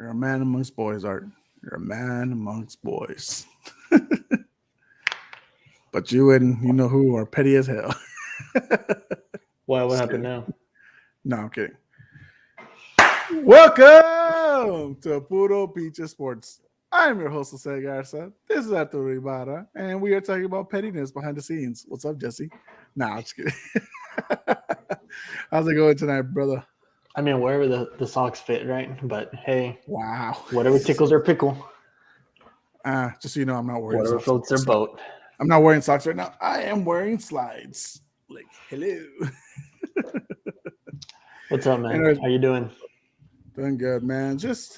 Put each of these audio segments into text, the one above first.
You're a man amongst boys, Art. You're a man amongst boys. But you and you know who are petty as hell. Why? What Just happened kidding. now? No, I'm kidding. Welcome to Puro Picha Sports. I'm your host, Jose Garza. This is Arturo Ibarra, and we are talking about pettiness behind the scenes. What's up, Jesse? Nah, I'm just kidding. How's it going tonight, brother? I mean, wherever the socks fit, right? But hey, Wow. whatever tickles their pickle, Just so you know, I'm not wearing whatever socks. floats their boat. I'm not wearing socks right now. I am wearing slides. Like, hello. What's up, man? Anyways, How you doing? doing good, man. Just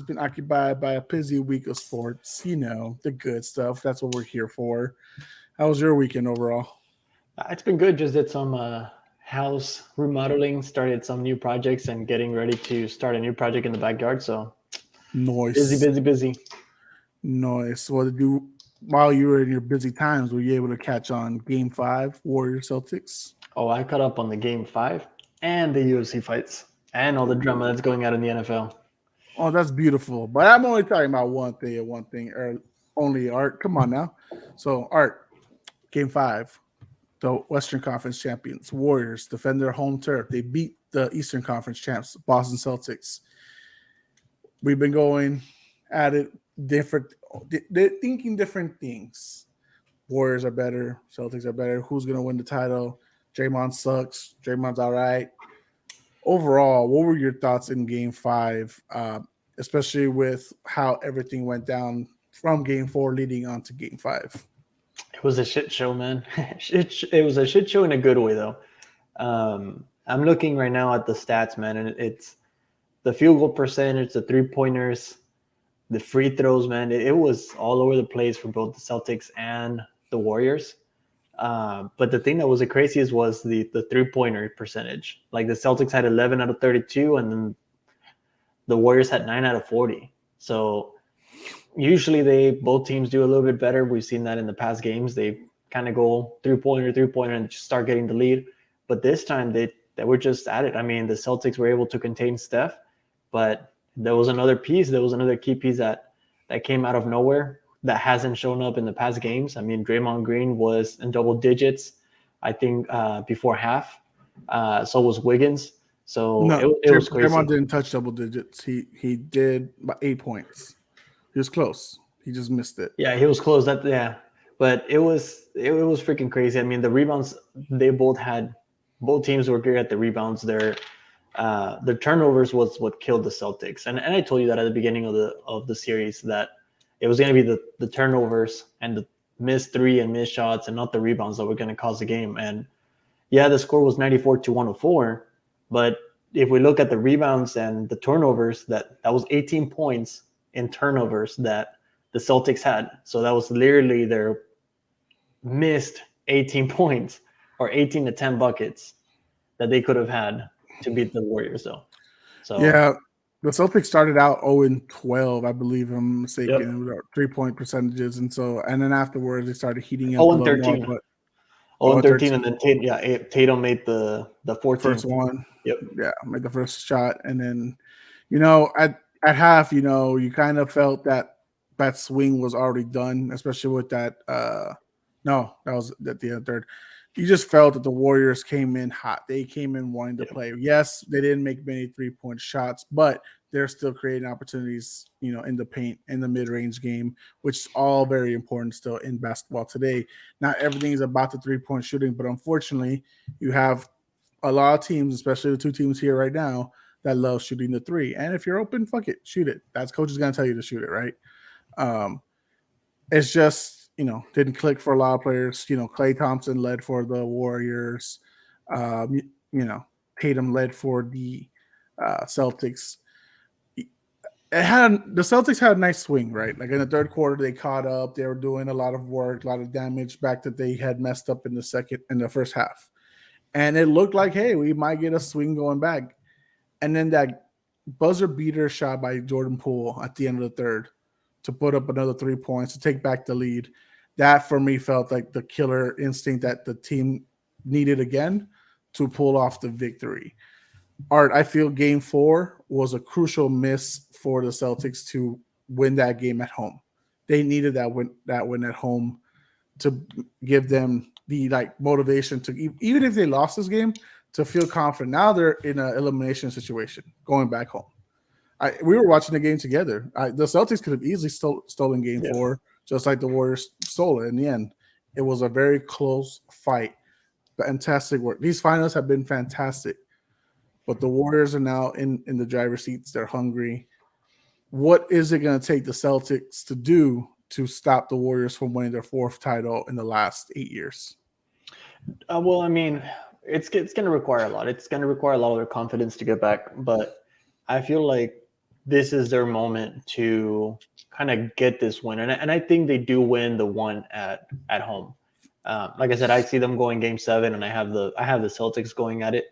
been occupied by a busy week of sports. You know, the good stuff. That's what we're here for. How was your weekend overall? It's been good. Just did some house remodeling, started some new projects, and getting ready to start a new project in the backyard. So busy, Nice. busy, busy. Nice. What did you, while you were in your busy times, were you able to catch on Game 5, Warriors Celtics? Oh, I caught up on the Game 5 and the UFC fights and all the drama that's going on in the NFL. Oh, that's beautiful. But I'm only talking about one thing and one thing, or only Art. Come on now. So, Art, Game 5. The Western Conference champions, Warriors, defend their home turf. They beat the Eastern Conference champs, Boston Celtics. We've been going at it different. They're thinking different things. Warriors are better. Celtics are better. Who's going to win the title? Draymond sucks. Draymond's all right. Overall, what were your thoughts in Game 5, especially with how everything went down from Game 4 leading on to Game 5? It was a shit show, man. It was a shit show in a good way, though. I'm looking right now at the stats, man, and it's the field goal percentage, the 3-pointers, the free throws, man. It was all over the place for both the Celtics and the Warriors. But the thing that was the craziest was the 3-pointer percentage. Like the Celtics had 11 out of 32, and then the Warriors had 9 out of 40. So usually both teams do a little bit better. We've seen that in the past games. They kind of go 3-pointer, and just start getting the lead. But this time they were just at it. I mean, the Celtics were able to contain Steph, but there was another piece. There was another key piece that came out of nowhere that hasn't shown up in the past games. I mean, Draymond Green was in double digits, I think, before half. So was Wiggins. So No, it was crazy. Draymond didn't touch double digits. He did about 8 points. He was close. He just missed it. Yeah, he was close. But it was freaking crazy. I mean, the rebounds both teams were good at the rebounds. Their turnovers was what killed the Celtics. And I told you that at the beginning of the series that it was going to be the turnovers and the missed three and missed shots and not the rebounds that were going to cause the game. And yeah, the score was 94-104. But if we look at the rebounds and the turnovers, that was 18 points in turnovers that the Celtics had. So that was literally their missed 18 points or 18 to 10 buckets that they could have had to beat the Warriors, though. So yeah, the Celtics started out 0-12, I believe I'm mistaken, Yep. 3-point percentages, and then afterwards they started heating up 0 a and little 13. more. But 13, and then Tatum made the 14th. First one. Yep. Yeah, made the first shot, and then at half, you kind of felt that swing was already done, especially with that. No, that was at the third. You just felt that the Warriors came in hot. They came in wanting to play. Yes, they didn't make many 3-point shots, but they're still creating opportunities, in the paint, in the mid-range game, which is all very important still in basketball today. Not everything is about the 3-point shooting, but unfortunately, you have a lot of teams, especially the two teams here right now, that love shooting the three. And if you're open, fuck it, shoot it. That's coach is going to tell you to shoot it, right? It's just, didn't click for a lot of players. Klay Thompson led for the Warriors. Tatum led for the Celtics. The Celtics had a nice swing, right? Like in the third quarter, they caught up. They were doing a lot of work, a lot of damage back that they had messed up in the first half. And it looked like, hey, we might get a swing going back. And then that buzzer beater shot by Jordan Poole at the end of the third to put up another 3 points to take back the lead. That for me felt like the killer instinct that the team needed again to pull off the victory. Art, I feel game 4 was a crucial miss for the Celtics to win that game at home. They needed that win at home to give them the like motivation to even if they lost this game to feel confident. Now they're in an elimination situation going back home. We were watching the game together. The Celtics could have easily stolen Game Yeah. 4, just like the Warriors stole it. In the end, it was a very close fight. Fantastic work. These finals have been fantastic, but the Warriors are now in the driver's seats. They're hungry. What is it going to take the Celtics to do to stop the Warriors from winning their fourth title in the last 8 years? Well, I mean, it's going to require a lot. It's going to require a lot of their confidence to get back. But I feel like this is their moment to kind of get this win, and I think they do win the one at home. Like I said, I see them going Game 7, and I have the Celtics going at it.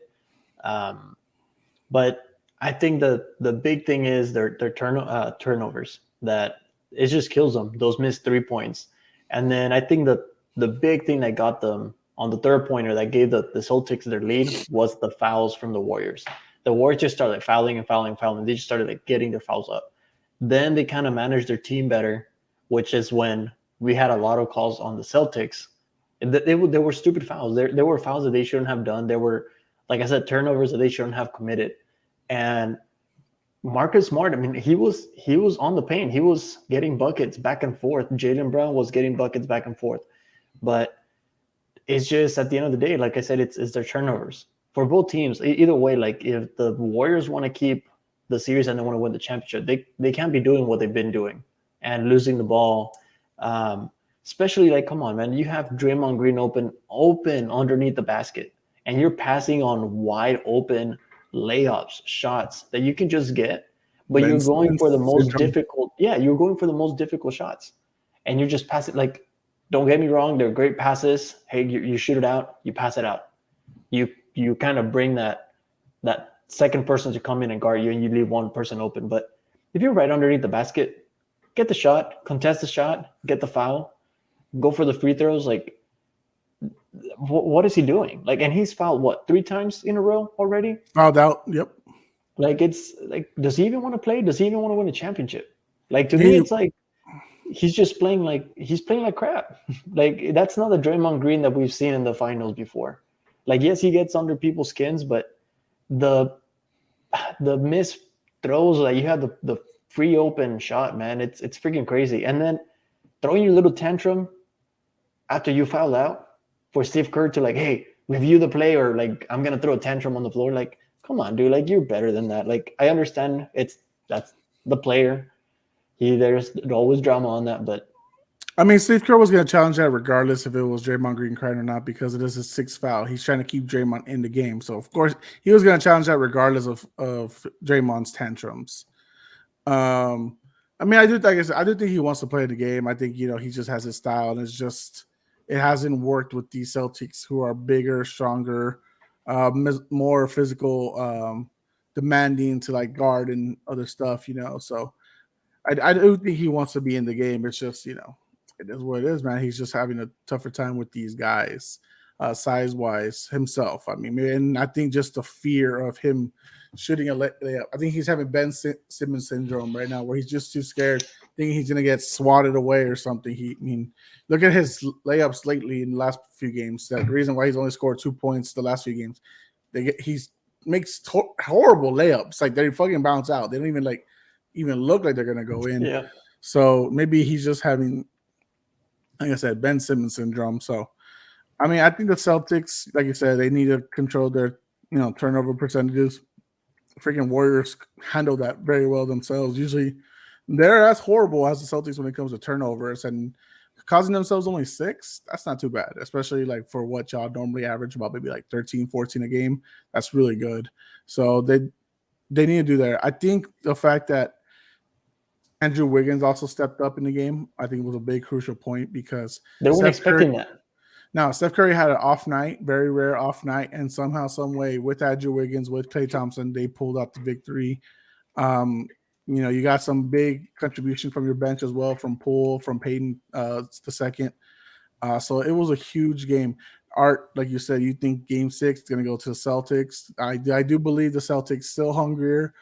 But I think the big thing is their turnovers, that it just kills them, those missed 3 points. And then I think the big thing that got them on the third pointer that gave the Celtics their lead was the fouls from the Warriors. The Warriors just started like fouling and fouling and fouling. They just started like getting their fouls up. Then they kind of managed their team better, which is when we had a lot of calls on the Celtics. They were stupid fouls. There were fouls that they shouldn't have done. There were, like I said, turnovers that they shouldn't have committed. And Marcus Smart, I mean, he was on the paint. He was getting buckets back and forth. Jaylen Brown was getting buckets back and forth. But it's just at the end of the day, like I said, it's their turnovers for both teams. Either way, like if the Warriors want to keep the series and they want to win the championship, they can't be doing what they've been doing and losing the ball. Especially like, come on, man, you have Draymond Green open underneath the basket, and you're passing on wide open layups, shots that you can just get, but you're going for the most difficult. Yeah, you're going for the most difficult shots, and you're just passing. Like, don't get me wrong, they're great passes. Hey, you shoot it out, you pass it out. You kind of bring that second person to come in and guard you, and you leave one person open. But if you're right underneath the basket, get the shot, contest the shot, get the foul, go for the free throws. Like, what is he doing? Like, and he's fouled what 3 times in a row already? Fouled out. Yep. Like, it's like, does he even want to play? Does he even want to win a championship? Like, to me, it's like he's just playing like crap. Like, that's not the Draymond Green that we've seen in the finals before. Like, yes, he gets under people's skins, but the missed throws, like you had the free open shot, man, it's freaking crazy. And then throwing your little tantrum after you foul out for Steve Kerr to like, hey, review the play, or like, I'm gonna throw a tantrum on the floor. Like, come on, dude, like, you're better than that. Like, I understand that's the player. There's always drama on that, but I mean, Steve Kerr was going to challenge that regardless if it was Draymond Green crying or not, because it is his 6th foul. He's trying to keep Draymond in the game. So, of course, he was going to challenge that regardless of Draymond's tantrums. I mean, I do think he wants to play the game. I think, he just has his style, and it hasn't worked with these Celtics, who are bigger, stronger, more physical, demanding to like guard and other stuff, So I do think he wants to be in the game. It's just, it is what it is, man. He's just having a tougher time with these guys, size-wise himself. I mean, and I think just the fear of him shooting a layup. I think he's having Ben Simmons syndrome right now, where he's just too scared, thinking he's going to get swatted away or something. Look at his layups lately in the last few games. The reason why he's only scored 2 points the last few games, he makes horrible layups. Like, they fucking bounce out. They don't even look like they're going to go in. yeah. So maybe he's just having, like I said, Ben Simmons syndrome. So, I mean, I think the Celtics, like you said, they need to control their, turnover percentages. Freaking Warriors handle that very well themselves. Usually, they're as horrible as the Celtics when it comes to turnovers, and causing themselves only 6. That's not too bad, especially like for what y'all normally average about maybe like 13, 14 a game. That's really good. So they need to do that. I think the fact that Andrew Wiggins also stepped up in the game, I think, was a big crucial point, because they weren't expecting that. Now, Steph Curry had an off night, very rare off night, and somehow, some way, with Andrew Wiggins, with Klay Thompson, they pulled out the victory. You got some big contribution from your bench as well, from Poole, from Payton the second. So it was a huge game. Art, like you said, you think Game 6 is going to go to the Celtics. I do believe the Celtics still hungrier.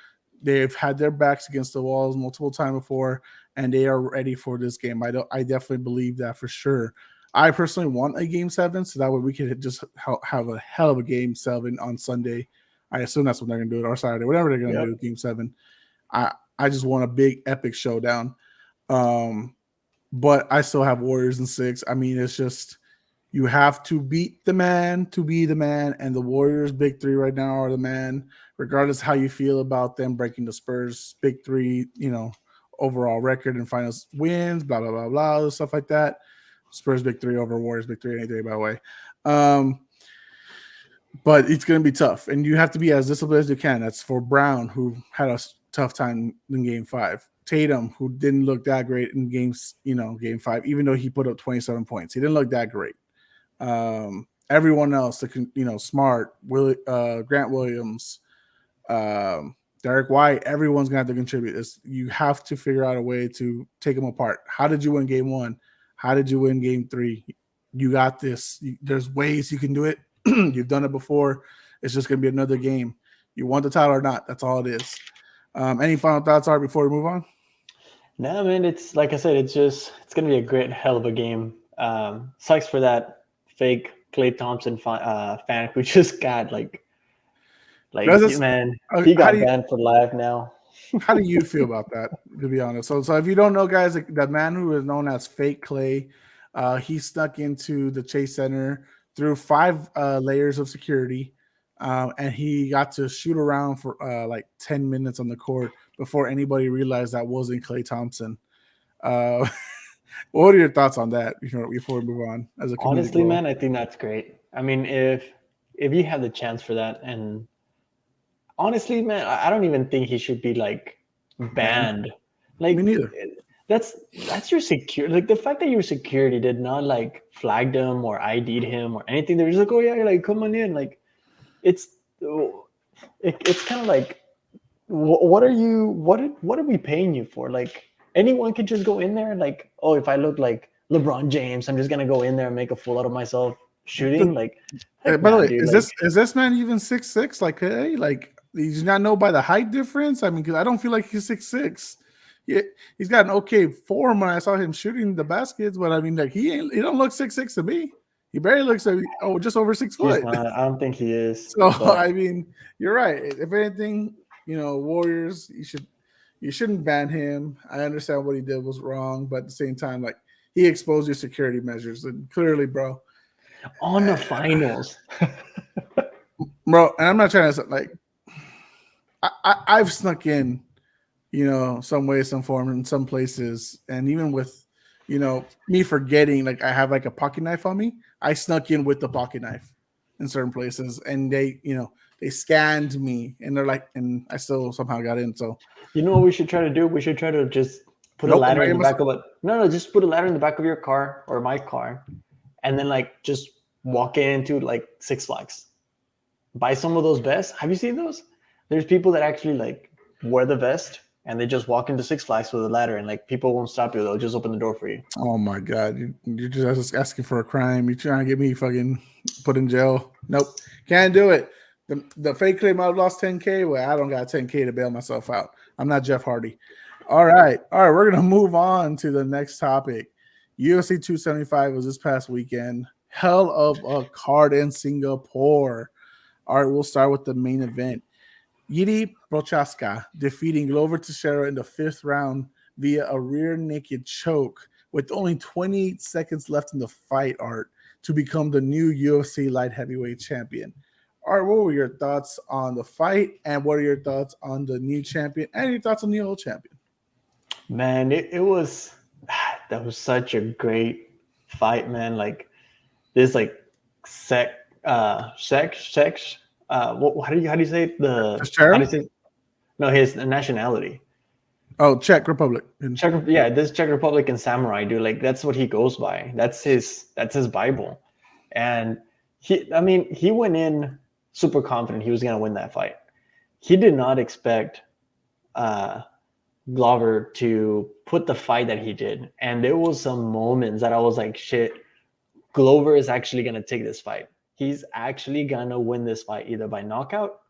they've had their backs against the walls multiple times before, and they are ready for this game. I definitely believe that for sure. I personally want a game 7, so that way we could just have a hell of a game 7 on Sunday. I assume that's when they're gonna do it, or Saturday, whatever they're gonna do. Game 7. I just want a big epic showdown. But I still have Warriors in 6. I mean, it's just you have to beat the man to be the man, and the Warriors' big 3 right now are the man. Regardless how you feel about them breaking the Spurs' big 3, overall record and finals wins, blah blah blah blah, stuff like that. Spurs big 3 over Warriors big 3 any day, by the way. But it's going to be tough, and you have to be as disciplined as you can. That's for Brown, who had a tough time in Game 5. Tatum, who didn't look that great in Game 5, even though he put up 27 points. He didn't look that great. Everyone else, Smart, Grant Williams, Derek White, everyone's going to have to contribute. You have to figure out a way to take them apart. How did you win Game 1? How did you win Game 3? You got this. There's ways you can do it. You've done it before. It's just going to be another game. You want the title or not. That's all it is. Any final thoughts are before we move on? No, man, it's like I said, it's going to be a great hell of a game. Sucks for that fake Klay Thompson fan who just got like man, he got banned for life now. How do you feel about that, to be honest? So if you don't know, guys, the man who is known as Fake Klay, he snuck into the Chase Center through 5 layers of security, and he got to shoot around for like 10 minutes on the court before anybody realized that wasn't Klay Thompson. What are your thoughts on that before we move on? Honestly, man, I think that's great. I mean, if you have the chance for that, and honestly, man, I don't even think he should be like banned. Like, me neither. That's your security. Like the fact that your security did not like flagged him or ID'd him or anything. They're just like, oh yeah, you're like, come on in. Like, it's kind of like, what are we paying you for? Like, anyone can just go in there. Like, oh, if I look like LeBron James, I'm just gonna go in there and make a fool out of myself shooting. Like, by the way, is this man even 6'6"? Like, hey, like, does not know by the height difference? I mean, because I don't feel like he's 6'6". Yeah, he's got an okay form when I saw him shooting the baskets, but I mean, like, he don't look 6'6" to me. He barely looks just over 6 foot. I don't think he is. So I mean, you're right. If anything, Warriors, you shouldn't ban him. I understand what he did was wrong, but at the same time, like, he exposed your security measures, and clearly, bro, on the finals, bro. And I'm not trying to like, I've snuck in, some way, some form, in some places, and even with, me forgetting, like, I have like a pocket knife on me. I snuck in with the pocket knife in certain places, and they scanned me, and they're like, and I still somehow got in. So, what we should try to do? We should try to just put a ladder in the back of it. No, just put a ladder in the back of your car or my car, and then like just walk into like Six Flags. Buy some of those vests. Have you seen those? There's people that actually like wear the vest and they just walk into Six Flags with a ladder, and like people won't stop you. They'll just open the door for you. Oh my God. You're just asking for a crime. You're trying to get me fucking put in jail. Nope. Can't do it. The fake claim I lost 10K. Well, I don't got 10K to bail myself out. I'm not Jeff Hardy. All right. We're going to move on to the next topic. UFC 275 was this past weekend. Hell of a card in Singapore. All right. We'll start with the main event. Yuri Prochaska defeating Glover Teixeira in the 5th round via a rear naked choke with only 28 seconds left in the fight, Art, to become the new UFC light heavyweight champion. Art, what were your thoughts on the fight, and what are your thoughts on the new champion, and your thoughts on the old champion? Man, that was such a great fight, man. Like this, like sex. How do you say it? How do you say? No, his nationality. Oh, Czech Republic. This Czech Republic and samurai, dude. Like that's what he goes by. That's his Bible. And he went in super confident he was gonna win that fight. He did not expect Glover to put the fight that he did. And there was some moments that I was like, shit, Glover is actually gonna take this fight. He's actually gonna win this fight either by knockout.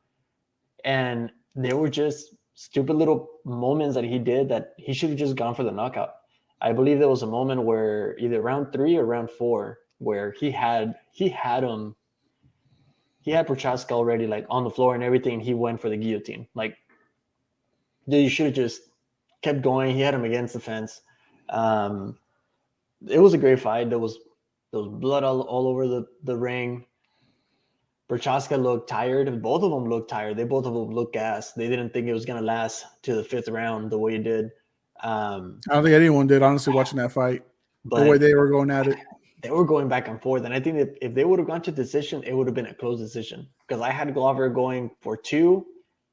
And there were just stupid little moments that he did that he should have just gone for the knockout. I believe there was a moment where either round 3 or round 4 where he had Prochaska already like on the floor and everything. And he went for the guillotine. Like, dude, you should have just kept going. He had him against the fence. It was a great fight. There was blood all over the ring. Prochaska looked tired. Both of them looked tired. They both of them looked gassed. They didn't think it was going to last to the 5th round the way it did. I don't think anyone did, honestly, watching that fight. The way they were going at it. They were going back and forth. And I think that if they would have gone to decision, it would have been a close decision. Because I had Glover going for 2,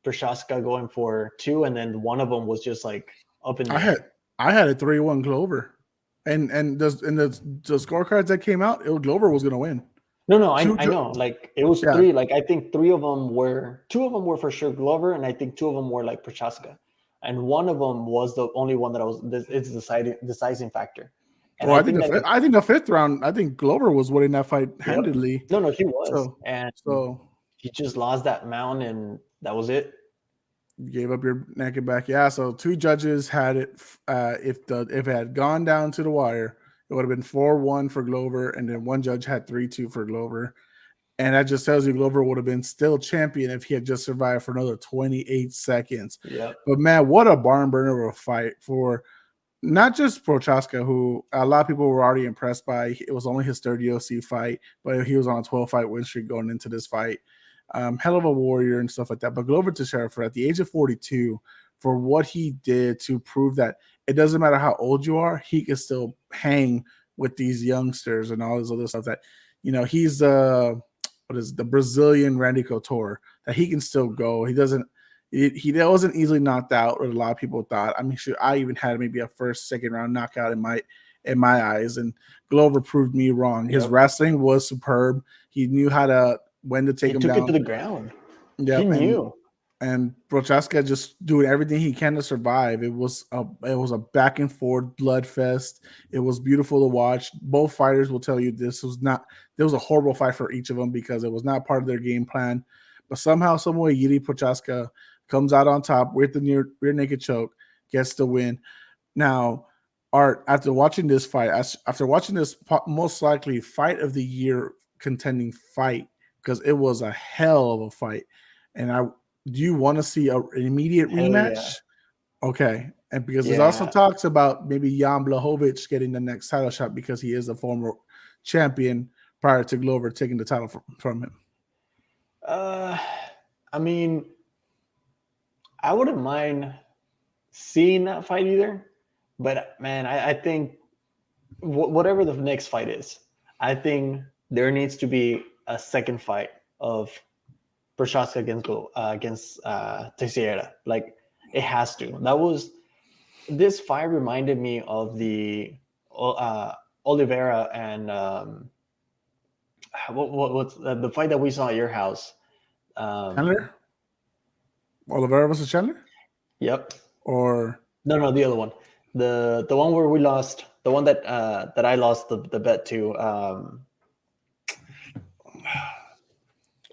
Prochaska going for 2, and then one of them was just like up in the air. I had a 3-1 Glover. And the scorecards that came out, Glover was going to win. No, I know. Like, it was 3. Like, I think 2 of them were for sure Glover, and I think 2 of them were like Prochaska. And one of them was the only one that it's the deciding factor. And I think the 5th round, I think Glover was winning that fight handedly. No, he was. So he just lost that mount, and that was it. You gave up your neck and back. Yeah, so 2 judges had it. If it had gone down to the wire, it would have been 4-1 for Glover, and then 1 judge had 3-2 for Glover. And that just tells you Glover would have been still champion if he had just survived for another 28 seconds. Yep. But, man, what a barn burner of a fight for not just Prochaska, who a lot of people were already impressed by. It was only his 3rd UFC fight, but he was on a 12-fight win streak going into this fight. Hell of a warrior and stuff like that. But Glover Teixeira, at the age of 42, for what he did to prove that it doesn't matter how old you are, he can still hang with these youngsters and all this other stuff that, he's the Brazilian Randy Couture, that he can still go. He wasn't easily knocked out, or a lot of people thought. I mean, I even had maybe a 1st, 2nd round knockout in my eyes, and Glover proved me wrong. His wrestling was superb. He knew when to take him down. He took it to the ground. Yeah, he knew. And Prochaska just doing everything he can to survive. It was a back and forth blood fest. It was beautiful to watch. Both fighters will tell you there was a horrible fight for each of them because it was not part of their game plan. But somehow, some way, Yuri Prochaska comes out on top with the rear naked choke, gets the win. Now, Art, after watching this fight, after watching this most likely fight of the year contending fight, because it was a hell of a fight, and do you want to see an immediate rematch? Yeah. Okay. And because there's also talks about maybe Jan Blachowicz getting the next title shot because he is a former champion prior to Glover taking the title from him. I mean, I wouldn't mind seeing that fight either. But, man, I think whatever the next fight is, I think there needs to be a second fight of Prochaska against Teixeira. Like, it has to. This fight reminded me of the Oliveira and what's the fight that we saw at your house? Chandler? Oliveira versus Chandler? Yep. Or no, the other one. The one where we lost, the one that I lost the bet to.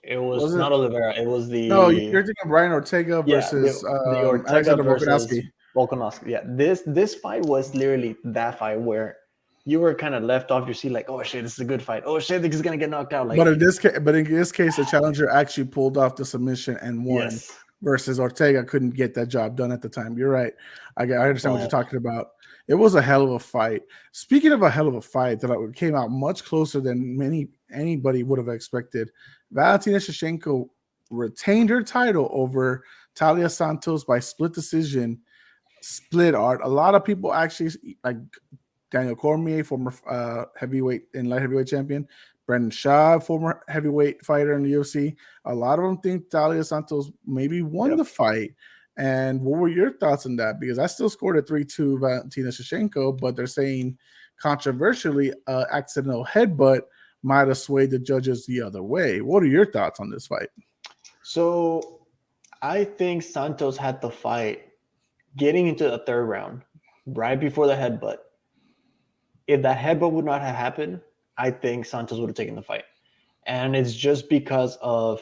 It was not Oliveira. It was the. No, you're thinking of Brian Ortega versus the Ortega Alexander versus Volkanovski. Yeah, this fight was literally that fight where you were kind of left off your seat, like, oh shit, this is a good fight. Oh shit, this is gonna get knocked out. Like, but in this case, the challenger actually pulled off the submission and won. Yes. Versus Ortega couldn't get that job done at the time. You're right. I understand what you're talking about. It was a hell of a fight. Speaking of a hell of a fight that came out much closer than anybody would have expected, Valentina Shevchenko retained her title over Talia Santos by split decision. Art. A lot of people actually, like Daniel Cormier, former light heavyweight champion, Brendan Shaw, former heavyweight fighter in the UFC. A lot of them think Talia Santos maybe won the fight. And what were your thoughts on that? Because I still scored a 3-2 Valentina Shevchenko, but they're saying controversially, accidental headbutt might have swayed the judges the other way. What are your thoughts on this fight? So I think Santos had the fight getting into the 3rd round, right before the headbutt. If that headbutt would not have happened, I think Santos would have taken the fight. And it's just because of,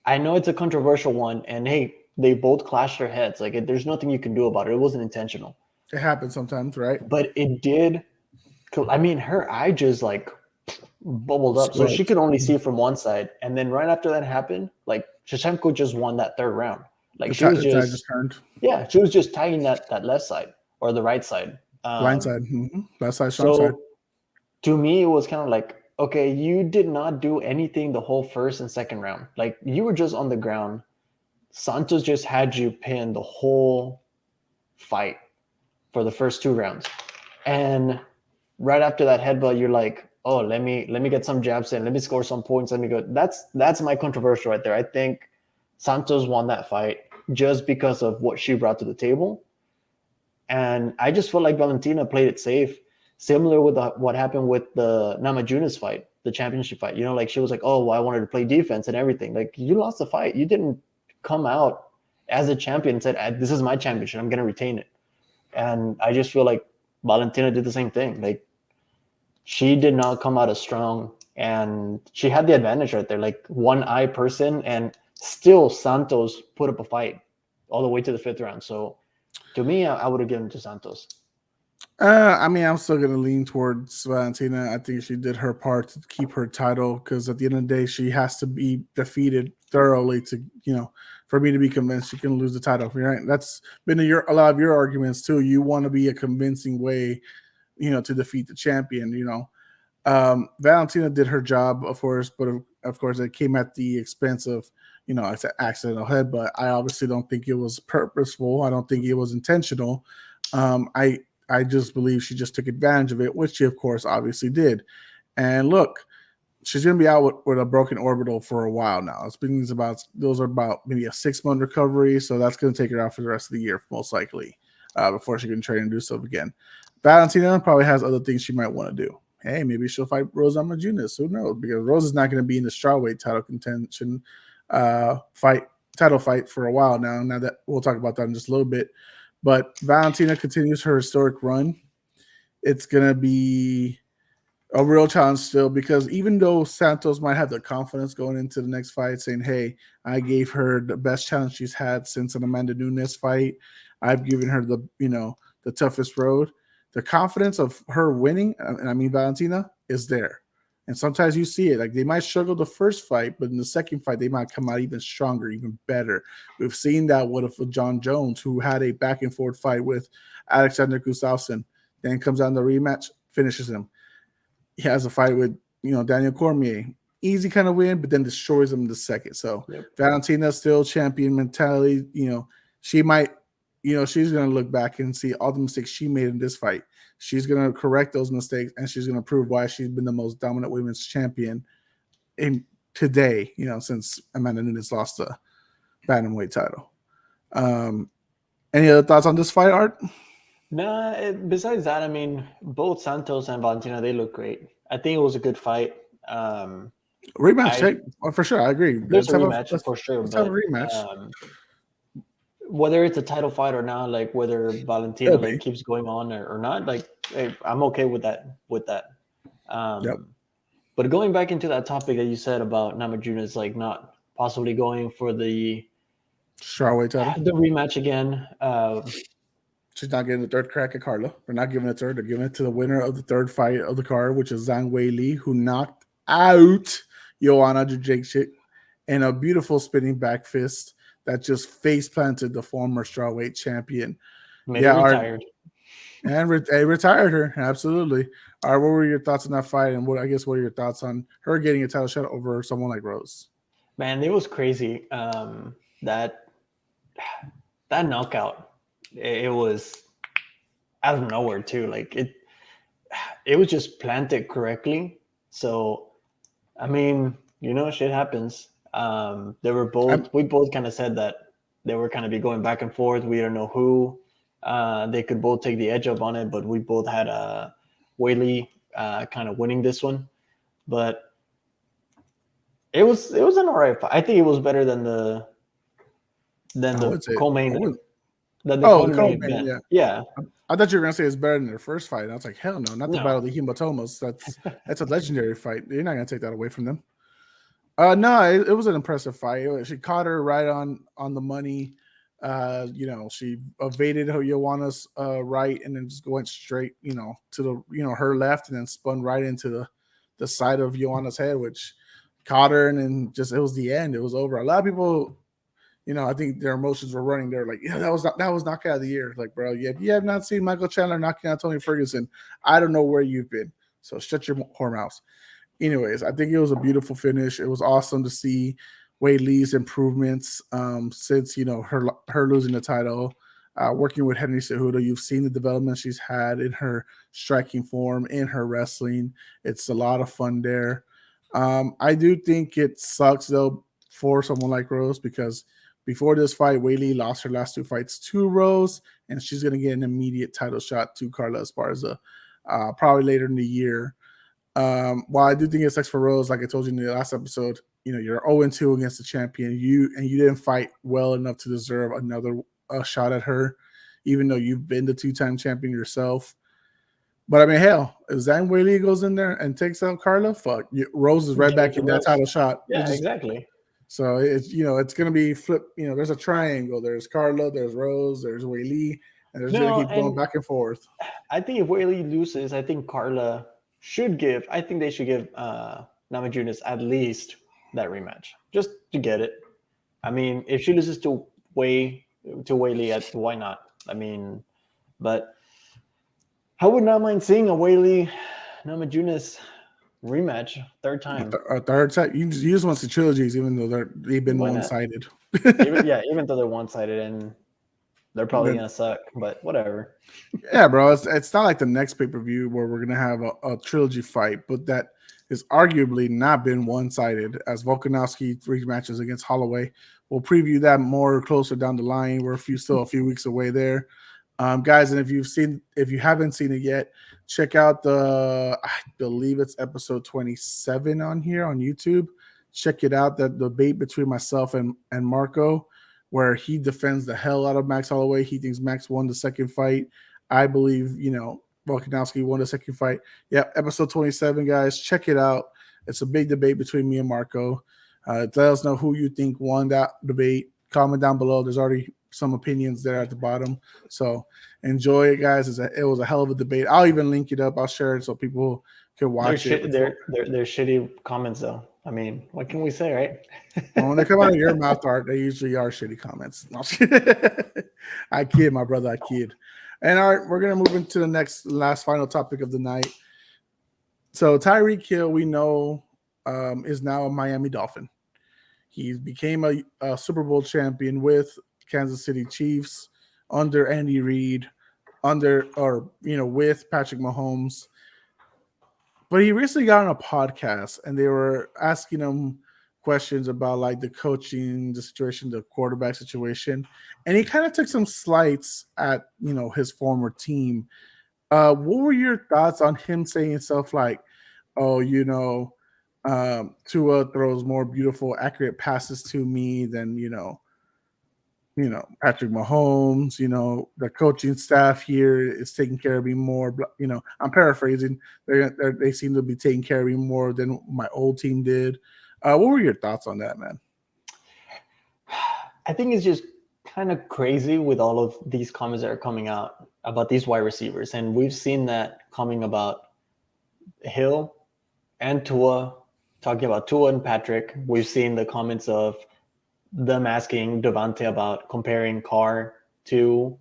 I know it's a controversial one, and hey, they both clashed their heads. Like there's nothing you can do about it. It wasn't intentional, It happens sometimes, right? but it did. I mean, her eye just like bubbled up, so she Explode. could only see from one side. And then right after that happened, like Shevchenko just won that third round. Like she was The tide just just, turned. yeah, she was just tagging that left side or the right side. Blind side. Left side, strong side. So to me, it was kind of like, okay, you did not do anything the whole first and second round. Like you were just on the ground. Santos just had you pinned the whole fight for the first 2 rounds. And right after that headbutt, you're like, oh, let me get some jabs in, let me score some points, let me go. That's my controversial right there. I think Santos won that fight just because of what she brought to the table. And I just feel like Valentina played it safe, similar with what happened with the Namajunas fight, the championship fight. You know, like she was like, oh, well, I wanted to play defense and everything. Like you lost the fight. You didn't come out as a champion and said, this is my championship, I'm going to retain it. And I just feel like Valentina did the same thing. Like she did not come out as strong, and she had the advantage right there, like one eye person, and still Santos put up a fight all the way to the 5th round. So to me, I would have given it to Santos. I mean, I'm still going to lean towards Valentina. I think she did her part to keep her title because at the end of the day, she has to be defeated thoroughly to, for me to be convinced she can lose the title. Right? That's been a lot of your arguments too. You want to be a convincing way, to defeat the champion. Valentina did her job, of course, but of course it came at the expense of, it's an accidental headbutt. I obviously don't think it was purposeful. I don't think it was intentional. I just believe she just took advantage of it, which she, of course, obviously did. And look, she's going to be out with a broken orbital for a while now. Those are about maybe a 6-month recovery, so that's going to take her out for the rest of the year, most likely, before she can train and do stuff again. Valentina probably has other things she might want to do. Hey, maybe she'll fight Rose Namajunas. Who knows? Because Rose is not going to be in the strawweight title contention title fight for a while now. Now that we'll talk about that in just a little bit. But Valentina continues her historic run. It's going to be a real challenge still because even though Santos might have the confidence going into the next fight saying, hey, I gave her the best challenge she's had since an Amanda Nunes fight. I've given her the toughest road. The confidence of her winning, and I mean Valentina, is there. And sometimes you see it. Like they might struggle the first fight, but in the second fight, they might come out even stronger, even better. We've seen that with John Jones, who had a back and forth fight with Alexander Gustafsson, then comes out in the rematch, finishes him. He has a fight with Daniel Cormier. Easy kind of win, but then destroys him in the second. So Valentina's still champion mentality. She might, she's going to look back and see all the mistakes she made in this fight. She's going to correct those mistakes, and she's going to prove why she's been the most dominant women's champion in today, since Amanda Nunes lost the bantamweight title. Any other thoughts on this fight, Art? Nah, besides that, I mean, both Santos and Valentina, they look great. I think it was a good fight. Rematch, for sure. I agree. There's a rematch for sure. Let's have a rematch. Whether it's a title fight or not, like whether Valentina like keeps going on or not, like hey, I'm okay with that. But going back into that topic that you said about Namajunas like not possibly going for the strawweight title, the rematch again. She's not getting the third crack at Carla. They're not giving it to her. They're giving it to the winner of the third fight of the card, which is Zhang Weili, who knocked out Joanna Jędrzejczyk in a beautiful spinning back fist that just face planted the former strawweight champion. Retired. Retired her. Absolutely. All right, what were your thoughts on that fight? And what are your thoughts on her getting a title shot over someone like Rose? Man, it was crazy. That knockout. It was out of nowhere too. Like it was just planted correctly. So, I mean, shit happens. We both kind of said that they were kind of be going back and forth. We don't know who. They could both take the edge up on it, but we both had Weili kind of winning this one. But it was an alright fight. I think it was better than the co-main. Yeah. I thought you were gonna say it's better than their first fight. I was like, hell no, not the Battle of the Hematomas. That's a legendary fight. You're not gonna take that away from them. No, it was an impressive fight. She caught her right on the money. She evaded Joanna's right and then just went straight, to the her left and then spun right into the side of Joanna's head, which caught her and then just it was the end. It was over. A lot of people, I think their emotions were running. They're like, yeah, that was knockout of the year. Like, bro, you have not seen Michael Chandler knocking out Tony Ferguson. I don't know where you've been. So shut your whore mouth. Anyways, I think it was a beautiful finish. It was awesome to see Wei Lee's improvements since her losing the title. Working with Henry Cejudo, you've seen the development she's had in her striking form, in her wrestling. It's a lot of fun there. I do think it sucks though for someone like Rose because before this fight, Wei Lee lost her last two fights to Rose, and she's going to get an immediate title shot to Carla Esparza probably later in the year. While I do think it sucks for Rose, like I told you in the last episode, you're 0-2 against the champion. You didn't fight well enough to deserve another shot at her, even though you've been the 2-time champion yourself. But I mean, hell, if Zhang Weili goes in there and takes out Carla, fuck, Rose is right Give it back to in that Rose. title shot. Yeah, exactly. So it's gonna be flip. There's a triangle. There's Carla, there's Rose, there's Weili, and there's gonna keep going back and forth. I think if Weili loses, I think Carla should give. I think they should give Namajunas at least that rematch just to get it. I mean, if she loses to Weili, why not? I mean, but I would not mind seeing a Weili Namajunas rematch third time. A third time. You just want the trilogies, even though they've been one-sided. even though they're one-sided and they're probably gonna suck, but whatever. Yeah, bro. It's not like the next pay-per-view where we're gonna have a trilogy fight, but that is arguably not been one-sided as Volkanovski 3 matches against Holloway. We'll preview that more closer down the line. We're still a few weeks away there. Guys, and if you haven't seen it yet, check out I believe it's episode 27 on here on YouTube. Check it out. That debate between myself and Marco, where he defends the hell out of Max Holloway. He thinks Max won the second fight. I believe, Volkanovski won the second fight. Yep, episode 27, guys. Check it out. It's a big debate between me and Marco. Let us know who you think won that debate. Comment down below. There's already some opinions there at the bottom. So enjoy it, guys. It was a hell of a debate. I'll even link it up. I'll share it so people can watch it. They're shitty comments, though. I mean, what can we say, right? Well, when they come out of your mouth, Art, they usually are shitty comments. I kid, my brother. I kid. And all right, we're gonna move into the last final topic of the night. So Tyreek Hill, we know, is now a Miami Dolphin. He became a Super Bowl champion with Kansas City Chiefs under Andy Reid, with Patrick Mahomes. But he recently got on a podcast and they were asking him questions about like the coaching, the situation, the quarterback situation. And he kind of took some slights at, his former team. What were your thoughts on him saying stuff like, oh, Tua throws more beautiful, accurate passes to me than, Patrick Mahomes, the coaching staff here is taking care of me more. I'm paraphrasing. They seem to be taking care of me more than my old team did. What were your thoughts on that, man? I think it's just kind of crazy with all of these comments that are coming out about these wide receivers. And we've seen that coming about Hill and Tua, talking about Tua and Patrick. We've seen the comments of them asking Devontae about comparing Carr to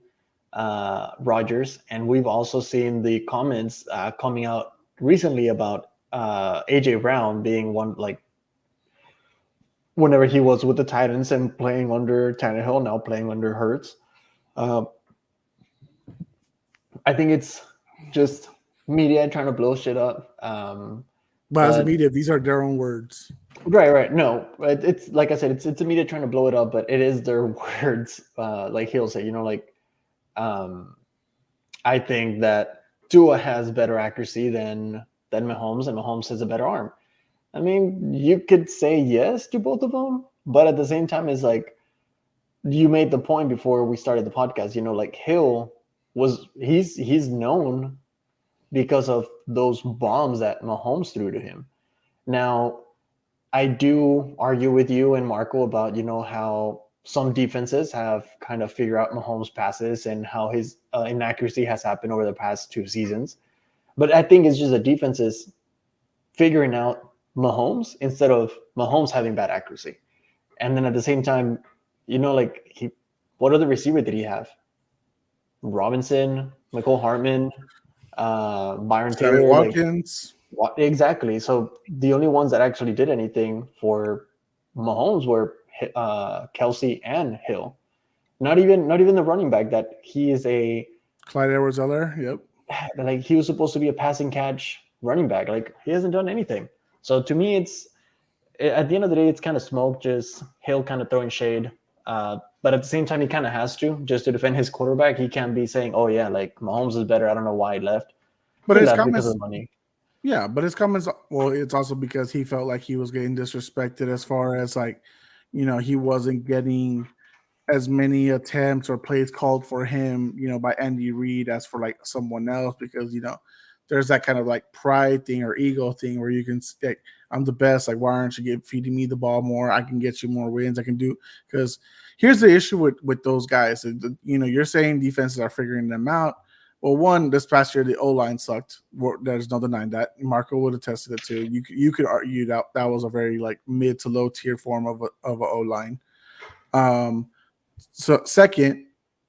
Rodgers. And we've also seen the comments coming out recently about AJ Brown being one, like, whenever he was with the Titans and playing under Tannehill, now playing under Hurts. I think it's just media trying to blow shit up. But as a media, these are their own words. Right. No, it's like I said, it's the media trying to blow it up, but it is their words. Like he'll say, I think that Tua has better accuracy than Mahomes, and Mahomes has a better arm. I mean, you could say yes to both of them, but at the same time, it's like you made the point before we started the podcast. Like Hill he's known because of those bombs that Mahomes threw to him. Now, I do argue with you and Marco about, how some defenses have kind of figured out Mahomes' passes and how his inaccuracy has happened over the past 2 seasons. But I think it's just the defenses figuring out Mahomes instead of Mahomes having bad accuracy. And then at the same time, what other receiver did he have? Robinson, Michael Hartman, Byron Sammy Taylor, Watkins. exactly. So the only ones that actually did anything for Mahomes were Kelsey and Hill. Not even the running back that he is Clyde Edwards-Helaire. Yep. like he was supposed to be a passing catch running back. Like he hasn't done anything. So to me, it's at the end of the day, it's kind of smoke. Just Hill kind of throwing shade. But at the same time, he kind of has to just to defend his quarterback. He can't be saying, "Oh yeah, like Mahomes is better. I don't know why he left." But He his left because comments, of money. yeah, but his comments, well, it's also because he felt like he was getting disrespected as far as like, he wasn't getting as many attempts or plays called for him, by Andy Reid as for like someone else because there's that kind of like pride thing or ego thing where you can say, I'm the best. Like, why aren't you feeding me the ball more? I can get you more wins. I can do because here's the issue with those guys. You're saying defenses are figuring them out. Well, one, this past year the O line sucked. There's no denying that. Marco would have tested it too. You could argue that was a very like mid to low tier form of a O line. So second,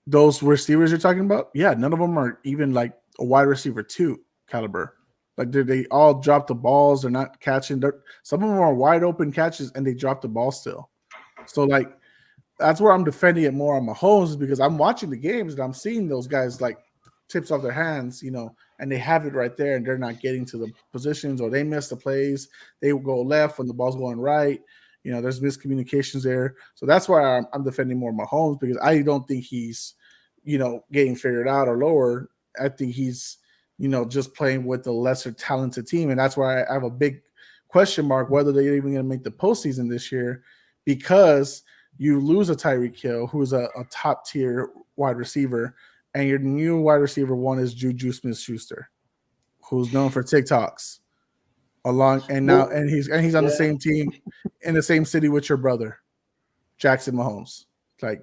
those receivers you're talking about, yeah, none of them are even like a wide receiver 2 caliber. Like they all drop the balls. They're not catching. Some of them are wide open catches and they drop the ball still. So like that's where I'm defending it more on Mahomes because I'm watching the games and I'm seeing those guys like tips off their hands, and they have it right there and they're not getting to the positions or they miss the plays. They will go left when the ball's going right. There's miscommunications there. So that's why I'm defending more Mahomes because I don't think he's, getting figured out or lower. I think he's, just playing with a lesser talented team. And that's why I have a big question mark whether they're even going to make the postseason this year because you lose a Tyreek Hill, who's a top tier wide receiver, and your new wide receiver 1 is Juju Smith-Schuster, who's known for TikToks. He's on the same team in the same city with your brother, Jackson Mahomes. Like,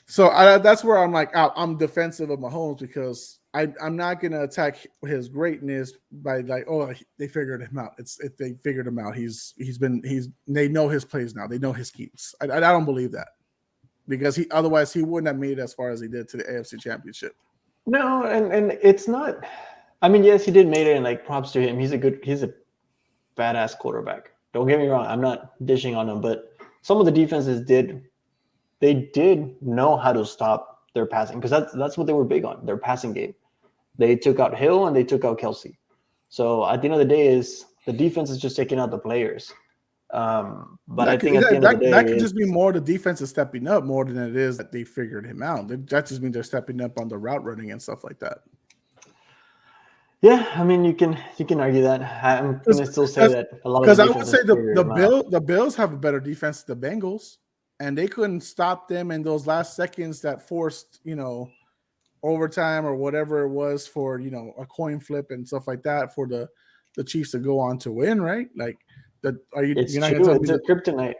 so that's where I'm like, I'm defensive of Mahomes because I'm not gonna attack his greatness by like, oh, they figured him out. They figured him out. They know his plays now. They know his schemes. I don't believe that because otherwise he wouldn't have made it as far as he did to the AFC Championship. No, and it's not. I mean, yes, he did made it, and like props to him. He's a badass quarterback. Don't get me wrong. I'm not dishing on him, but some of the defenses did know how to stop their passing because that's what they were big on, their passing game. They took out Hill and they took out Kelsey. So at the end of the day, is the defense is just taking out the players. But I think at the end of the day, that could just be more the defense is stepping up more than it is that they figured him out. That just means they're stepping up on the route running and stuff like that. Yeah, I mean you can argue that. I'm gonna still say that a lot of the because I would say the Bills have a better defense than the Bengals, and they couldn't stop them in those last seconds that forced overtime or whatever it was for a coin flip and stuff like that for the Chiefs to go on to win, right? Like it's you're not true. gonna tell It's me a kryptonite.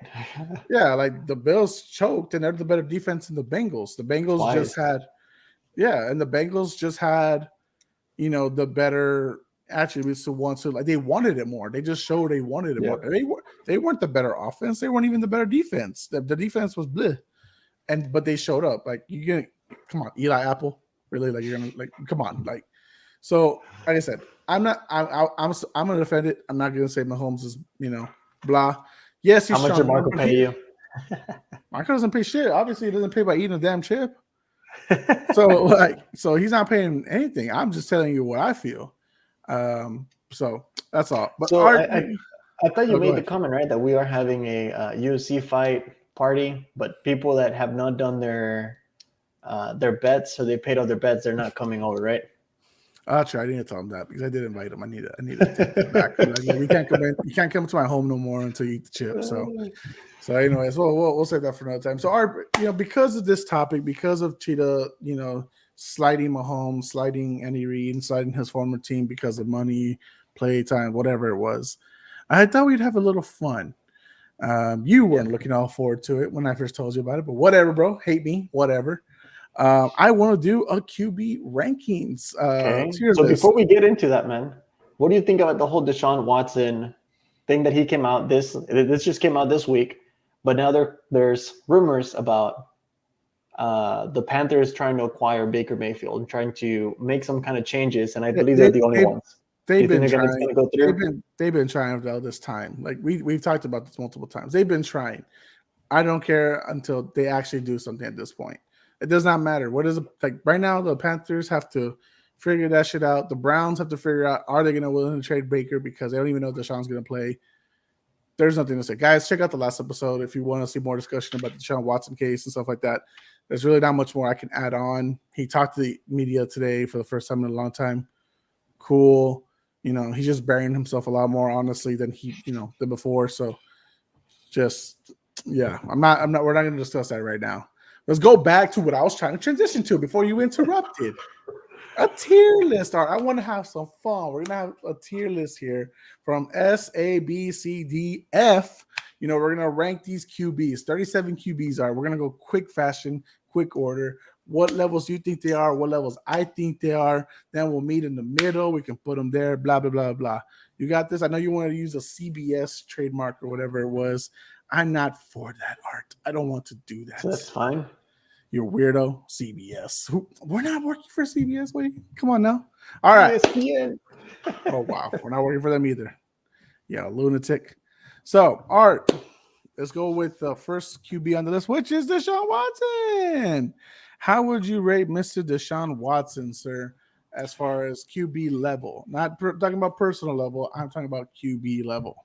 yeah, like the Bills choked and they're the better defense than the Bengals. The Bengals Twice. and the Bengals just had the better attributes to want to like they wanted it more. They just showed they wanted it more. They weren't the better offense. They weren't even the better defense. The defense was bleh. But they showed up. Like come on, Eli Apple. Really? Like you're gonna like come on, like so like I said, I'm gonna defend it. I'm not gonna say Mahomes is, blah. Yes, he's How much did strong. Marco pay you? Marco doesn't pay shit. Obviously, he doesn't pay by eating a damn chip. So he's not paying anything. I'm just telling you what I feel. So that's all. But so Art, I thought you made the ahead. comment, right, that we are having a UFC fight party, but people that have not done their bets, so they paid all their bets, they're not coming over, right? Actually, I didn't tell him that because I did invite him. I need to take that back. Like, you can't come in. You can't come to my home no more until you eat the chip. So anyways, we'll save that for another time. So Art, because of this topic, because of Cheetah, sliding Mahomes, sliding Andy Reid, and sliding his former team because of money, play time, whatever it was. I thought we'd have a little fun. You weren't Yeah. looking all forward to it when I first told you about it, but whatever, bro. Hate me, whatever. I want to do a QB rankings Okay. tier So list. before we get into that, man, what do you think about the whole Deshaun Watson thing that he came out this just came out this week, but now there's rumors about the Panthers trying to acquire Baker Mayfield and trying to make some kind of changes, and I They, believe they, they're the only they, ones. Do they've you think been it's trying. going to go through? They've been trying all this time. Like we've talked about this multiple times. They've been trying. I don't care until they actually do something at this point. It does not matter. What is it like right now? The Panthers have to figure that shit out. The Browns have to figure out, are they going to willing to trade Baker because they don't even know if Deshaun's going to play. There's nothing to say. Guys, check out the last episode if you want to see more discussion about the Deshaun Watson case and stuff like that. There's really not much more I can add on. He talked to the media today for the first time in a long time. Cool. He's just burying himself a lot more honestly than than before. So just yeah, we're not going to discuss that right now. Let's go back to what I was trying to transition to before you interrupted. A tier list. All right, I want to have some fun. We're gonna have a tier list here from S, A, B, C, D, F. We're gonna rank these QBs. 37 QBs are. We're gonna go quick fashion, quick order. What levels do you think they are? What levels I think they are? Then we'll meet in the middle. We can put them there. Blah blah blah blah. You got this. I know you want to use a CBS trademark or whatever it was. I'm not for that, Art. I don't want to do that. So that's fine. You're weirdo. CBS. We're not working for CBS. Wait, come on now. All right. ESPN. Oh wow, we're not working for them either. Yeah, lunatic. So, Art, let's go with the first QB on the list, which is Deshaun Watson. How would you rate Mr. Deshaun Watson, sir, as far as QB level? Not talking about personal level. I'm talking about QB level.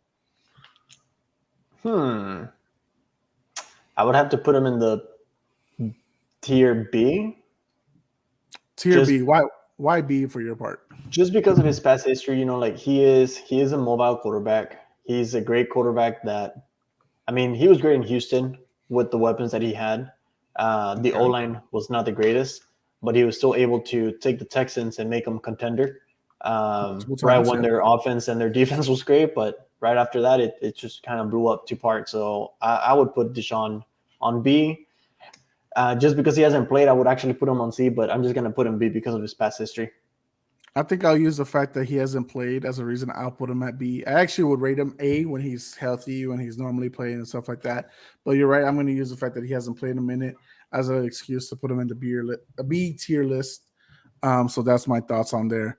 I would have to put him in the tier B. Tier B. Why B for your part? Just because of his past history, like he is a mobile quarterback. He's a great quarterback he was great in Houston with the weapons that he had. The O-line was not the greatest, but he was still able to take the Texans and make them contender. Right when their offense and their defense was great, but right after that, it just kind of blew up to parts. So I would put Deshaun on B. Just because he hasn't played, I would actually put him on C, but I'm just going to put him B because of his past history. I think I'll use the fact that he hasn't played as a reason. I'll put him at B. I actually would rate him A when he's healthy, when he's normally playing and stuff like that. But you're right. I'm going to use the fact that he hasn't played in a minute as an excuse to put him in the B tier list. So that's my thoughts on there.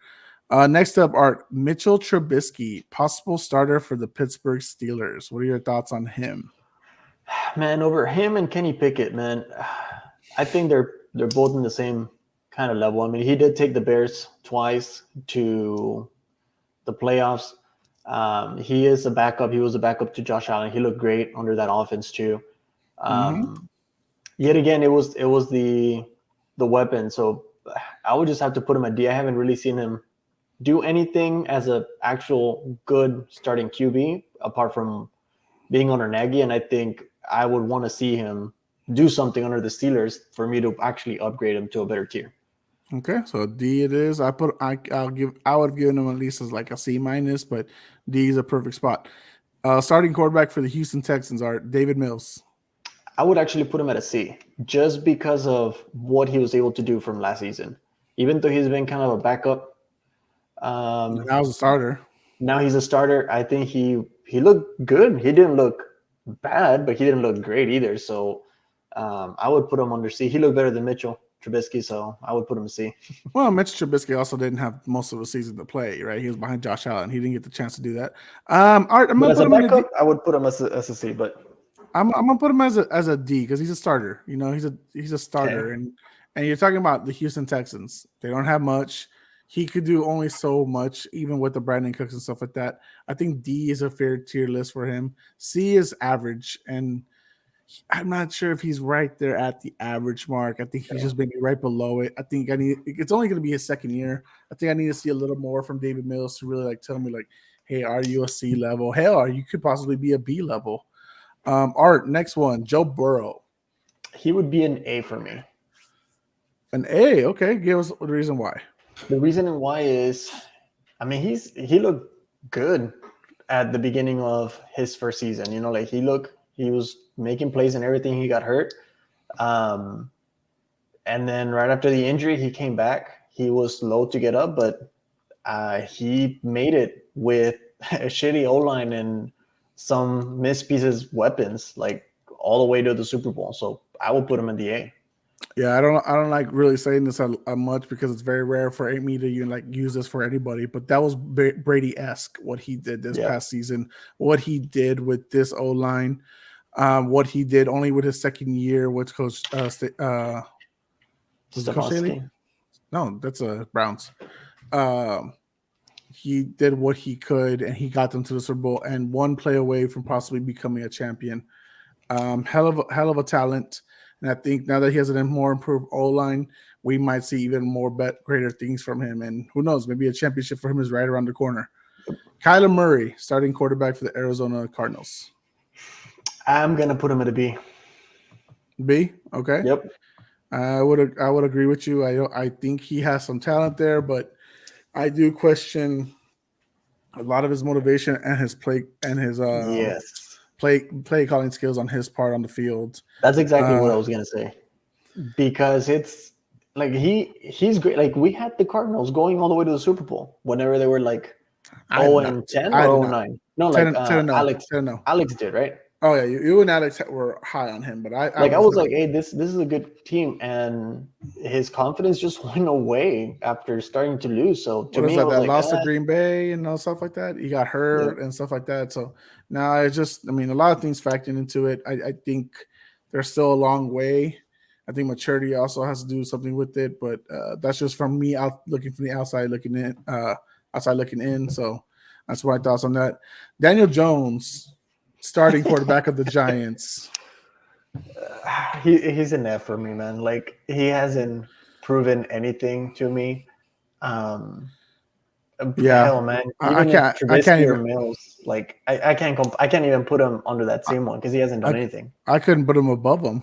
Next up, Art, Mitchell Trubisky, possible starter for the Pittsburgh Steelers. What are your thoughts on him? Man, over him and Kenny Pickett, man, I think they're both in the same kind of level. I mean, he did take the Bears twice to the playoffs. He is a backup. He was a backup to Josh Allen. He looked great under that offense too. Yet again, it was the weapon. So I would just have to put him at D. I haven't really seen him do anything as an actual good starting QB apart from being under Nagy, and I think I would want to see him do something under the Steelers for me to actually upgrade him to a better tier. Okay, so D it is. I would have given him at least as like a C minus, but D is a perfect spot. Starting quarterback for the Houston Texans are David Mills. I would actually put him at a C just because of what he was able to do from last season. Even though he's been kind of a backup, Now he's a starter. Now he's a starter. I think he looked good. He didn't look bad, but he didn't look great either. So I would put him under C. He looked better than Mitchell Trubisky, so I would put him C. Well, Mitch Trubisky also didn't have most of the season to play, right? He was behind Josh Allen. He didn't get the chance to do that. All right, I'm gonna put him backup. I would put him as a C, but I'm gonna put him as a D because he's a starter. He's a starter, okay. and you're talking about the Houston Texans. They don't have much. He could do only so much, even with the Brandon Cooks and stuff like that. I think D is a fair tier list for him. C is average, and I'm not sure if he's right there at the average mark. I think he's just maybe right below it. I think it's only going to be his second year. I think I need to see a little more from David Mills to really tell me hey, are you a C level? Hell, you could possibly be a B level. Art, next one, Joe Burrow. He would be an A for me. An A, okay. Give us the reason why. The reason why is, he looked good at the beginning of his first season. You know, like he was making plays and everything. He got hurt. And then right after the injury, he came back. He was slow to get up, but he made it with a shitty O-line and some missed pieces weapons, like all the way to the Super Bowl. So I will put him in the A. Yeah, I don't like really saying this much because it's very rare for me to use this for anybody. But that was Brady-esque what he did this past season, what he did with this O-line, what he did only with his second year with Coach was it Coach Staley? No, that's Browns. He did what he could, and he got them to the Super Bowl and one play away from possibly becoming a champion. Hell of a talent. And I think now that he has a more improved O-line, we might see even more greater things from him. And who knows, maybe a championship for him is right around the corner. Kyler Murray, starting quarterback for the Arizona Cardinals. I'm going to put him at a B. B? Okay. Yep. I would agree with you. I think he has some talent there, but I do question a lot of his motivation and his play and his play calling skills on his part on the field. That's exactly what I was gonna say, because it's like he's great. Like we had the Cardinals going all the way to the Super Bowl whenever they were like 0-10 or 0-9. No, 10, like 10 Alex did, right? Oh yeah, you and Alex were high on him, but I was like, hey, this is a good team, and his confidence just went away after starting to lose. So to me, that lost to Green Bay and all stuff like that. He got hurt and stuff like that. So now a lot of things factoring into it. I think there's still a long way. I think maturity also has to do something with it, but that's just from me out looking from the outside looking in. So that's my thoughts on that. Daniel Jones, starting quarterback of the Giants. He's an F for me, man. Like he hasn't proven anything to me. Hell, man. Even Trubisky or Mills, like I can't even put him under that same one because he hasn't done anything. I couldn't put him above him.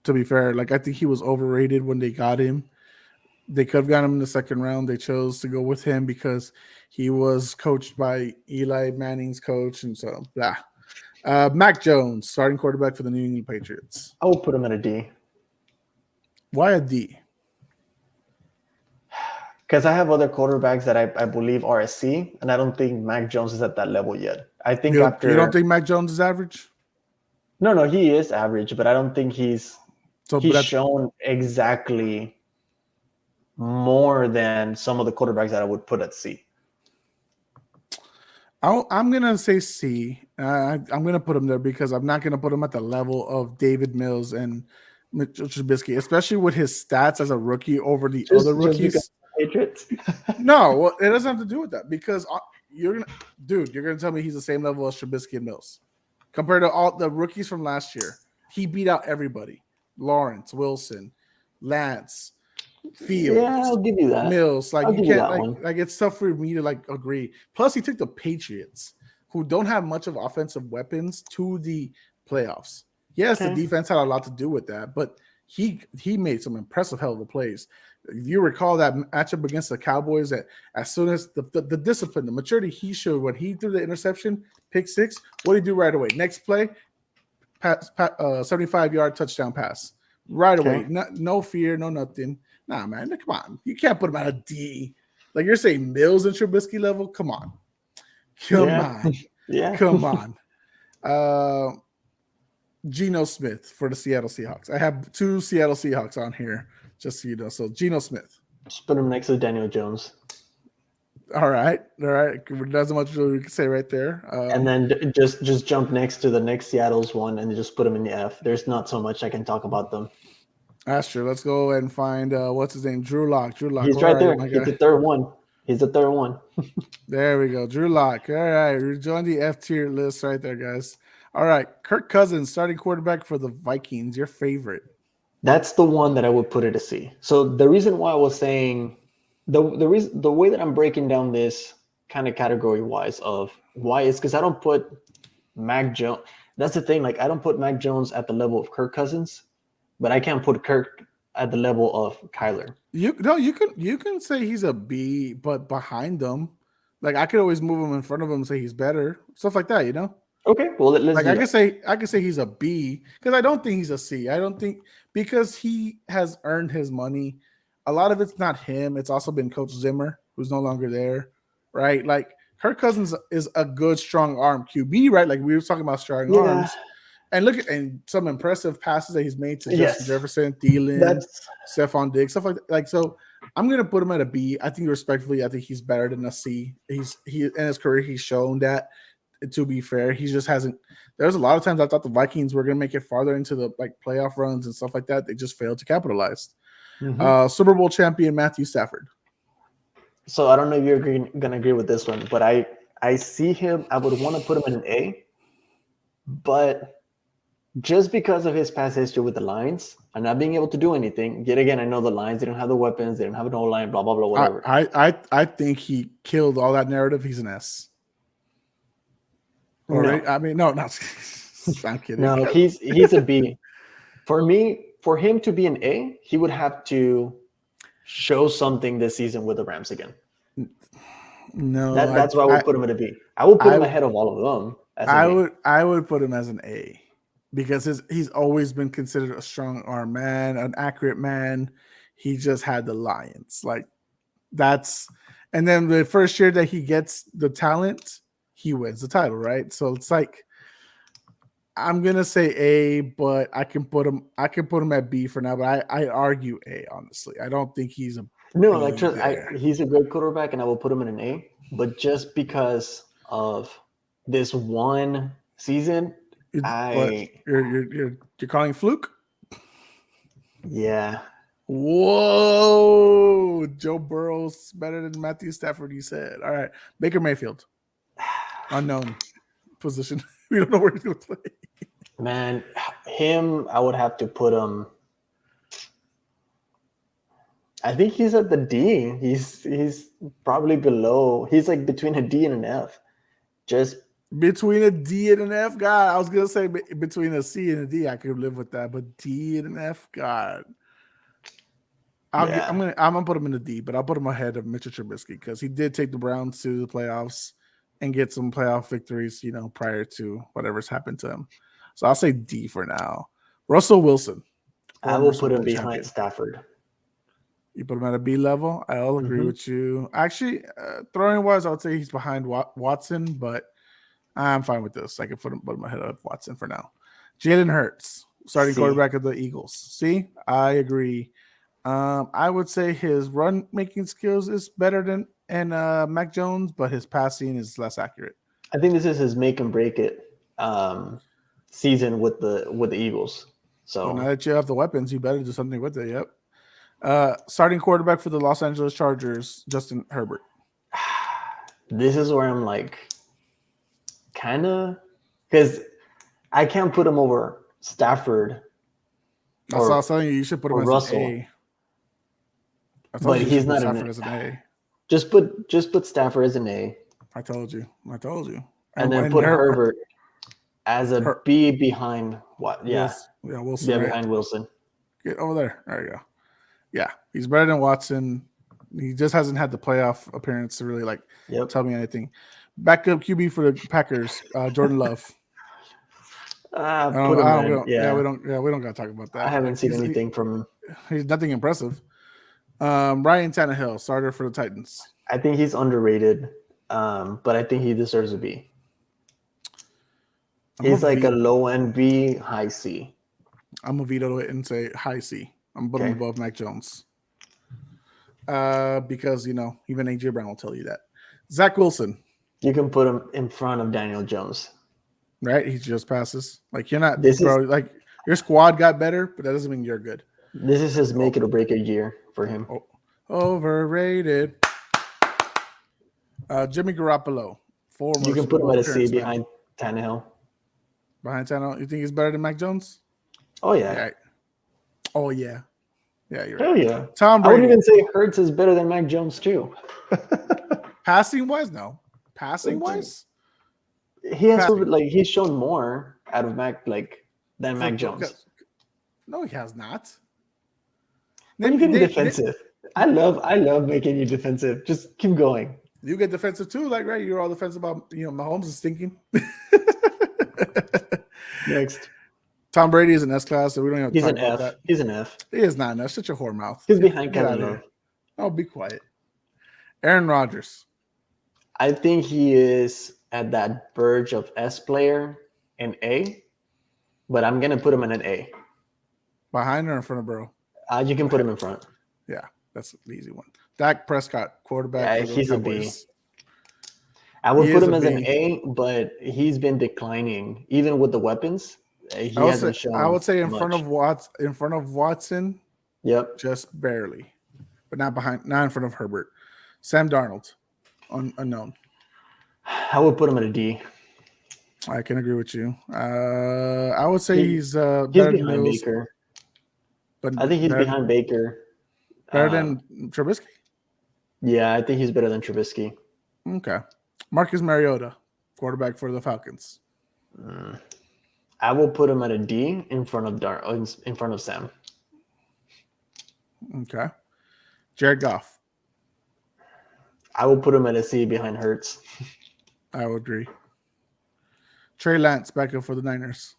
To be fair, like I think he was overrated when they got him. They could have got him in the second round. They chose to go with him because he was coached by Eli Manning's coach, and so blah. Mac Jones, starting quarterback for the New England Patriots. I will put him at a D. Why a D? Because I have other quarterbacks that I believe are a C, and I don't think Mac Jones is at that level yet. I think you don't think Mac Jones is average? No, he is average, but I don't think he's shown exactly more than some of the quarterbacks that I would put at C. I'm going to say C. I'm going to put him there because I'm not going to put him at the level of David Mills and Mitchell Trubisky, especially with his stats as a rookie over the other rookies. Patriots? No, well, it doesn't have to do with that because you're going to tell me he's the same level as Trubisky and Mills compared to all the rookies from last year. He beat out everybody. Lawrence, Wilson, Lance, Fields. Yeah, I'll give you that. Mills, like you can't like it's tough for me to agree. Plus, he took the Patriots, who don't have much of offensive weapons, to the playoffs. Yes, the defense had a lot to do with that, but he made some impressive hell of a plays. If you recall that matchup against the Cowboys, that as soon as the discipline, the maturity he showed when he threw the interception, pick six, what did he do right away? Next play, 75-yard touchdown pass. Right away. No fear, no nothing. Nah, man, come on. You can't put him at a D. Like you're saying Mills and Trubisky level? Come on. Come on. Geno Smith for the Seattle Seahawks. I have 2 Seattle Seahawks on here, just so you know. So Geno Smith. Just put him next to Daniel Jones. All right. There's not much we can say right there. And then just jump next to the next Seattle's one and just put them in the F. There's not so much I can talk about them. That's true. Let's go and find what's his name? Drew Lock. He's right there. He's the third one. There we go. Drew Lock. All right. We're joining the F tier list right there, guys. All right. Kirk Cousins, starting quarterback for the Vikings. Your favorite. That's the one that I would put it a C. So the reason why I was saying the way that I'm breaking down this kind of category wise of why is because I don't put Mac Jones. That's the thing. Like I don't put Mac Jones at the level of Kirk Cousins, but I can't put Kirk at the level of Kyler. You can say he's a B, but behind them, Like I could always move him in front of him and say he's better, stuff like that. Okay, well let's Like do that. I could say he's a B because I don't think he's a C. I don't think because he has earned his money. A lot of it's not him. It's also been Coach Zimmer, who's no longer there, right? Like Kirk Cousins is a good strong arm QB, right? Like we were talking about strong Yeah. arms, and look at and some impressive passes that he's made to Justin Yes. Jefferson, Thielen, That's Stephon Diggs, stuff like that. Like so. I'm gonna put him at a B. I think respectfully, I think he's better than a C. He in his career he's shown that. To be fair, he just hasn't. There's a lot of times I thought the Vikings were gonna make it farther into the like playoff runs and stuff like that. They just failed to capitalize. Super Bowl champion Matthew Stafford. so I don't know if you're gonna agree with this one, but I see him. I would want to put him in an A, but just because of his past history with the Lions and not being able to do anything. Yet again, I know the Lions didn't have the weapons, they didn't have an O line, blah blah blah, whatever. I think he killed all that narrative. He's an S. Already, No, I mean, no, not. I'm kidding. no, he's a B. For me, for him to be an A, he would have to show something this season with the Rams again. No, That's why I would put him at a B. I would put him I- ahead of all of them. As a B. I would put him as an A because he's always been considered a strong arm man, an accurate man. He just had the Lions. Like that's and then the first year that he gets the talent, he wins the title, right? So it's like I'm gonna say A, but I can put him at B for now, but I argue A, honestly. I don't think he's a No, B like trust, there. he's a great quarterback, and I will put him in an A. But just because of this one season, You're calling fluke? Yeah. Whoa, Joe Burrow's better than Matthew Stafford. You said, all right, Baker Mayfield, unknown position. We don't know where he's going to play. Man, him, I would have to put him. I think he's at the D. He's probably below. He's like between a D and an F. Just between a D and an F. God, I was gonna say between a C and a D, I could live with that, but D and an F, God. I'm gonna put him in the D, but I'll put him ahead of Mitchell Trubisky because he did take the Browns to the playoffs and get some playoff victories, prior to whatever's happened to him. So I'll say D for now. Russell Wilson. I will put him behind Stafford. You put him at a B level. I'll agree with you. Actually, throwing wise, I would say he's behind Watson, but I'm fine with this. I can put him ahead of Watson for now. Jalen Hurts, starting quarterback of the Eagles. See, I agree. I would say his run making skills is better than Mac Jones, but his passing is less accurate. I think this is his make and break it season with the Eagles. So now that you have the weapons, you better do something with it. Yep. Starting quarterback for the Los Angeles Chargers, Justin Herbert. This is where I'm like, kind of, because I can't put him over Stafford. That's what I was telling you. You should put him as Russell. an A. But he's not as an A. Just put Stafford as an A. I told you. And then put Herbert as a B behind what? Yeah. Wilson. Yeah, behind Wilson. Get over there. There you go. Yeah, he's better than Watson. He just hasn't had the playoff appearance to really tell me anything. Backup QB for the Packers, Jordan Love. We don't gotta talk about that. I haven't seen anything from him. He's nothing impressive. Ryan Tannehill, starter for the Titans. I think he's underrated, but I think he deserves a B. He's like a low end B, high C. I'm gonna veto it and say high C. I'm putting him above Mac Jones. Because even AJ Brown will tell you that. Zach Wilson. You can put him in front of Daniel Jones. Right? He just passes. You're not your squad got better, but that doesn't mean you're good. This is his make it or break it year for him. Overrated. Jimmy Garoppolo. You can put him at a C behind Tannehill. Behind Tannehill? You think he's better than Mac Jones? Oh, yeah. Oh, yeah. Yeah, you're right. Hell yeah. Tom Brady. I would even say Hurts is better than Mac Jones, too. Passing-wise? No. Passing-wise? He has he's shown more out of Mac than Mac Jones. No, he has not. Then you get defensive. I love making you defensive. Just keep going. You get defensive too, like right? You're all defensive about Mahomes is stinking. Next, Tom Brady is an S class, so we don't even have to he's talk an about F. that. He's an F. He is not. That's such a whore mouth. He's behind Get out Kevin of Love. here. Oh, be quiet. Aaron Rodgers. I think he is at that verge of S player and A, but I'm gonna put him in an A. Behind or in front of Burrow? You can put him in front. Yeah, that's the easy one. Dak Prescott, quarterback for the He's a Cowboys. B. I would He put is him a as an B. A, but he's been declining even with the weapons. He I would hasn't say, shown. I would say in much. front of Watson, Yep. just barely, but not in front of Herbert. Sam Darnold, unknown. I would put him at a D. I can agree with you. I would say he's He's better than behind Mills, Baker. but I think he's better, behind Baker. better than Trubisky. Yeah, I think he's better than Trubisky. Okay, Marcus Mariota, quarterback for the Falcons. I will put him at a D in front of Sam. Okay, Jared Goff. I will put him at a C behind Hurts. I would agree. Trey Lance, backup for the Niners.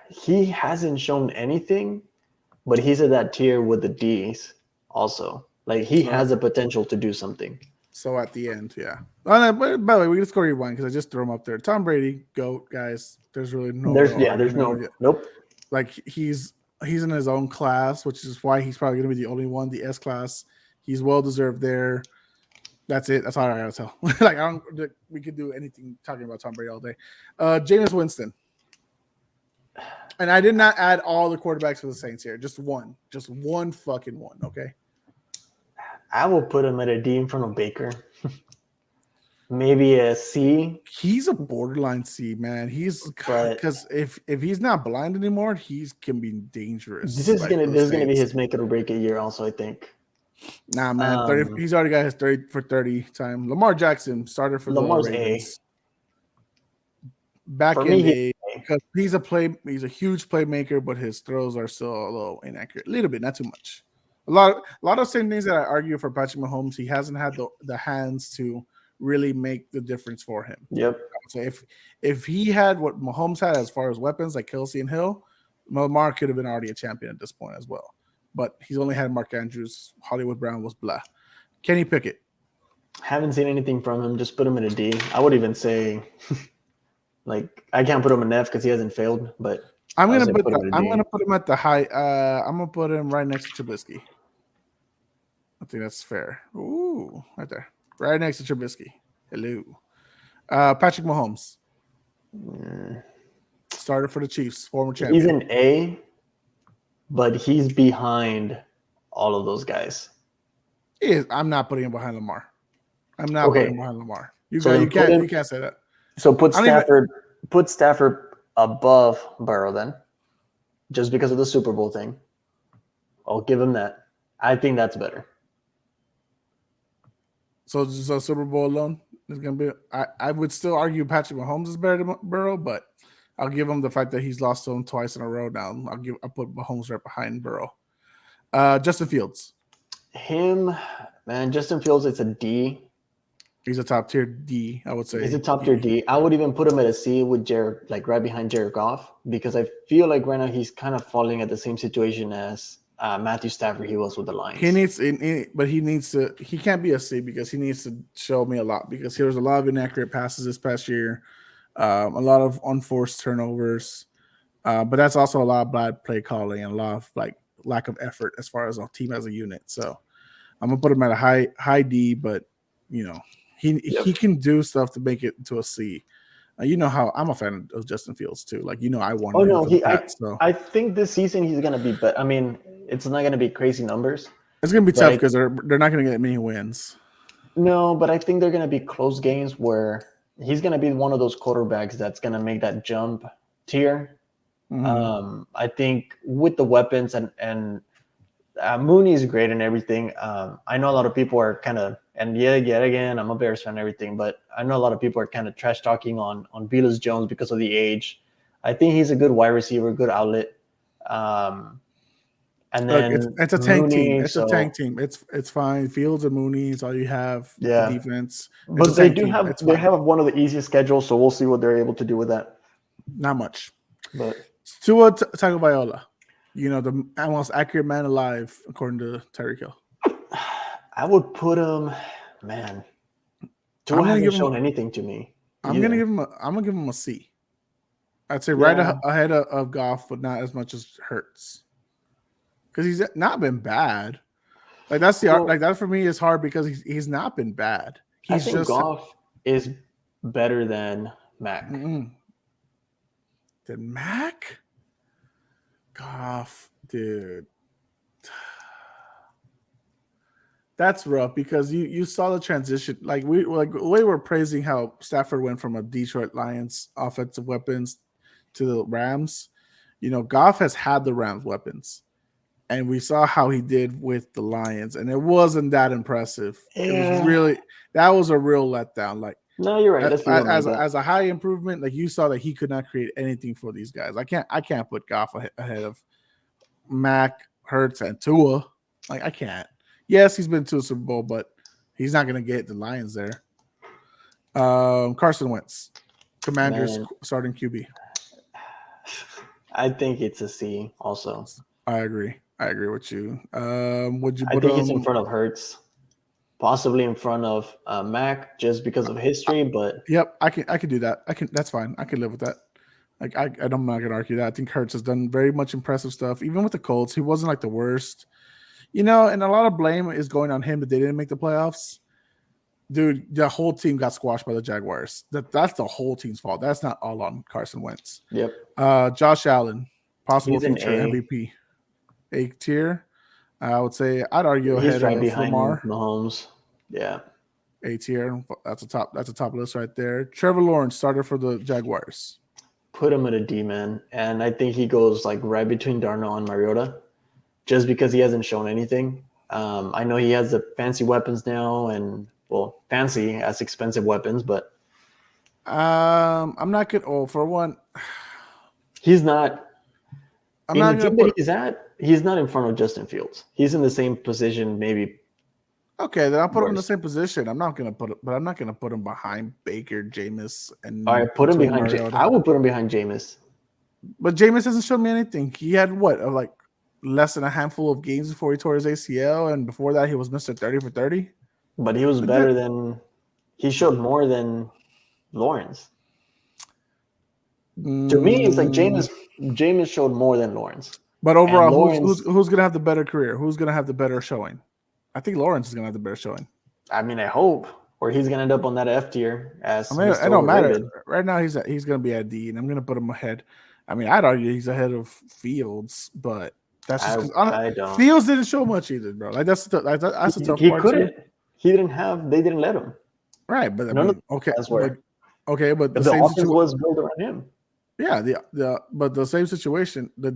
He hasn't shown anything, but he's at that tier with the D's also. Like he has the potential to do something. So at the end, yeah. By the way, we can score you one because I just threw him up there. Tom Brady, GOAT, guys. There's really no. There's nope. Like he's in his own class, which is why he's probably going to be the only one, the S class. He's well deserved there. That's it. That's all I gotta tell. Like we could do anything talking about Tom Brady all day. Jameis Winston. And I did not add all the quarterbacks for the Saints here. Just one fucking one. Okay. I will put him at a D in front of Baker. Maybe a C. He's a borderline C, man. Because if he's not blind anymore, he can be dangerous. This is gonna be his make it or break it year. Also, I think. Nah, man. 30, he's already got his 30 for 30 time. Lamar Jackson started for Lamar's the Ravens. A. Back in A because he's a huge playmaker, but his throws are still a little inaccurate. A little bit, not too much. A lot of same things that I argue for Patrick Mahomes. He hasn't had the hands to really make the difference for him. Yep. So if he had what Mahomes had as far as weapons like Kelsey and Hill, Lamar could have been already a champion at this point as well. But he's only had Mark Andrews. Hollywood Brown was blah. Kenny Pickett. Haven't seen anything from him. Just put him in a D. I would even say, like, I can't put him in F because he hasn't failed. But I'm gonna put him at the high. I'm gonna put him right next to Trubisky. I think that's fair. Ooh, right there, right next to Trubisky. Hello, Patrick Mahomes. Started for the Chiefs, former champion. He's an A, but he's behind all of those guys. I'm not putting him behind Lamar. I'm not putting him behind Lamar. You can't say that. So put Stafford above Burrow then, just because of the Super Bowl thing. I'll give him that. I think that's better. So Super Bowl alone is gonna be. I would still argue Patrick Mahomes is better than Burrow, but I'll give him the fact that he's lost to him twice in a row now. I'll put Mahomes right behind Burrow. Justin Fields. Justin Fields, it's a D. He's a top tier D, I would say. He's a top tier D. I would even put him at a C with Jared, like right behind Jared Goff, because I feel like right now he's kind of falling at the same situation as Matthew Stafford he was with the Lions. He can't be a C because he needs to show me a lot because there was a lot of inaccurate passes this past year, a lot of unforced turnovers, but that's also a lot of bad play calling and a lot of like lack of effort as far as a team as a unit. So I'm gonna put him at a high D, but he can do stuff to make it to a C. You know how I'm a fan of Justin Fields too. Like I want. Oh no, I think this season he's gonna be. But I mean, it's not gonna be crazy numbers. It's gonna be tough because they're not gonna get many wins. No, but I think they're gonna be close games where he's gonna be one of those quarterbacks that's gonna make that jump tier. Mm-hmm. I think with the weapons and Mooney is great and everything. I know a lot of people are kind of, and yet again, I'm a Bears fan and everything, but I know a lot of people are kind of trash talking on Velus Jones because of the age. I think he's a good wide receiver, good outlet. And And Look, then it's a tank team. Mooney. It's a So tank team. It's fine. Fields and Mooney is all you have. The yeah, defense. It's a but tank team. It's they fine. have one of the easiest schedules, so we'll see what they're able to do with that. Not much. But Tua Tagovailoa, the most accurate man alive according to Tyreek Hill. I would put him, man. Tua hasn't shown anything to me. I'm gonna give him a C. I'd say right ahead of Goff, but not as much as Hurts. Because he's not been bad. Like that's that for me is hard because he's not been bad. I think Goff is better than Mac. Than Mac? Goff, dude. That's rough because you saw the transition. Like we were praising how Stafford went from a Detroit Lions offensive weapons to the Rams. Goff has had the Rams weapons. And we saw how he did with the Lions, and it wasn't that impressive. Yeah. That was a real letdown. Like, no, you're right. As a high improvement, like you saw that he could not create anything for these guys. I can't put Goff ahead of Mac, Hurts, and Tua. Like I can't. Yes, he's been to a Super Bowl, but he's not going to get the Lions there. Carson Wentz, Commanders starting QB. I think it's a C also. I agree with you. Would you put I think he's in front of Hurts, possibly in front of Mac, just because of history. But yep, I can do that. That's fine. I can live with that. Like I'm not gonna argue that. I think Hurts has done very much impressive stuff. Even with the Colts, he wasn't like the worst. And a lot of blame is going on him that they didn't make the playoffs. Dude, the whole team got squashed by the Jaguars. That's the whole team's fault. That's not all on Carson Wentz. Yep. Josh Allen, possible future MVP. A tier. I would say I'd argue he's ahead right of behind Lamar. Mahomes. Yeah. A tier. That's a top list right there. Trevor Lawrence, starter for the Jaguars. Put him at a D, man. And I think he goes like right between Darnold and Mariota, just because he hasn't shown anything. I know he has the fancy weapons now, and fancy as expensive weapons, but I'm not good. Oh, for one, he's not. He's not in front of Justin Fields. He's in the same position, maybe. Okay, then I'll put him in the same position. I'm not gonna put him behind Baker, Jameis, and all right, put him behind. I would put him behind Jameis. But Jameis hasn't shown me anything. He had like less than a handful of games before he tore his ACL, and before that he was Mr. 30 for 30. But he was better than. He showed more than Lawrence. To me, it's like Jameis showed more than Lawrence. But overall, who's going to have the better career? Who's going to have the better showing? I think Lawrence is going to have the better showing. I mean, I hope. Or he's going to end up on that F tier. It don't matter. Right now, he's going to be at D, and I'm going to put him ahead. I mean, I'd argue he's ahead of Fields, but that's just because Fields didn't show much either, bro. Like that's the tough part. He couldn't. He didn't have. They didn't let him. Right, but okay, but the offense was built around him. Yeah, but the same situation. He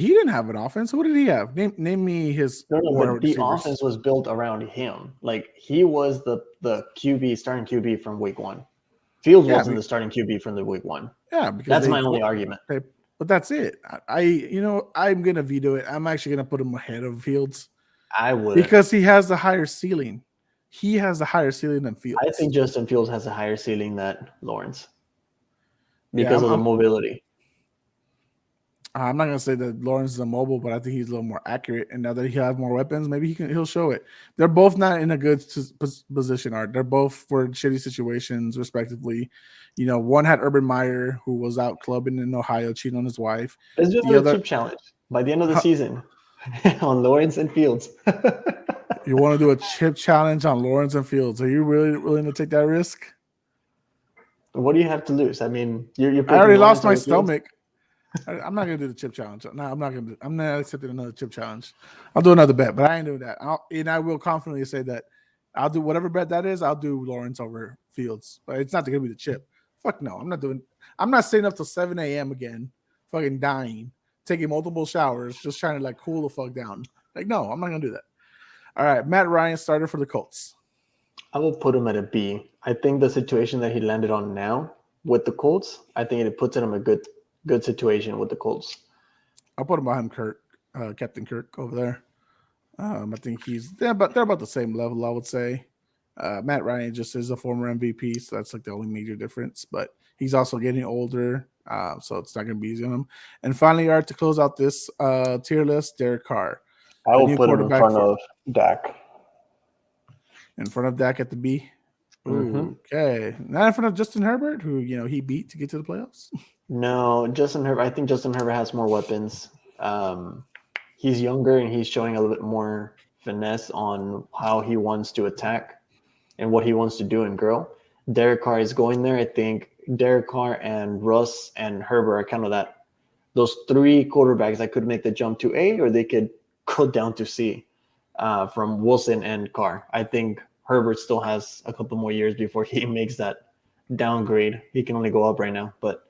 didn't have an offense. What did he have? Name me his. No, but the offense was built around him. Like he was the QB, starting QB from week one. Fields wasn't the starting QB from the week one. Yeah, because that's my only argument. But that's it. I'm gonna veto it. I'm actually gonna put him ahead of Fields. I would, because he has the higher ceiling. He has a higher ceiling than Fields. I think Justin Fields has a higher ceiling than Lawrence because of the mobility. I'm not gonna say that Lawrence is immobile, but I think he's a little more accurate. And now that he has more weapons, maybe he'll show it. They're both not in a good position. They're both for shitty situations, respectively. One had Urban Meyer, who was out clubbing in Ohio, cheating on his wife. Let's do another chip challenge by the end of the season on Lawrence and Fields. You want to do a chip challenge on Lawrence and Fields? Are you really willing to take that risk? What do you have to lose? I mean, you're I already lost my stomach. I'm not gonna do the chip challenge. No, I'm not accepting another chip challenge. I'll do another bet, but I ain't doing that. I will confidently say that I'll do whatever bet that is. I'll do Lawrence over Fields, but it's not gonna be the chip. Fuck no, I'm not doing. I'm not staying up till 7 a.m. again, fucking dying, taking multiple showers, just trying to cool the fuck down. No, I'm not gonna do that. All right, Matt Ryan, starter for the Colts. I will put him at a B. I think the situation that he landed on now with the Colts, I think it puts him in a good situation with the Colts. I'll put him behind Kirk. Captain Kirk over there. I think they're about the same level, I would say. Matt Ryan just is a former MVP, so that's like the only major difference. But he's also getting older, so it's not going to be easy on him. And finally, Art, to close out this tier list, Derek Carr, I the will new put him in quarterback front of Dak. in front of Dak at the B. Mhm. Okay, not in front of Justin Herbert, who he beat to get to the playoffs. No, Justin Herbert. I think Justin Herbert has more weapons. He's younger and he's showing a little bit more finesse on how he wants to attack and what he wants to do and grow. Derek Carr is going there. I think Derek Carr and Russ and Herbert are kind of those three quarterbacks that could make the jump to A, or they could go down to C from Wilson and Carr. I think Herbert still has a couple more years before he makes that downgrade. He can only go up right now, but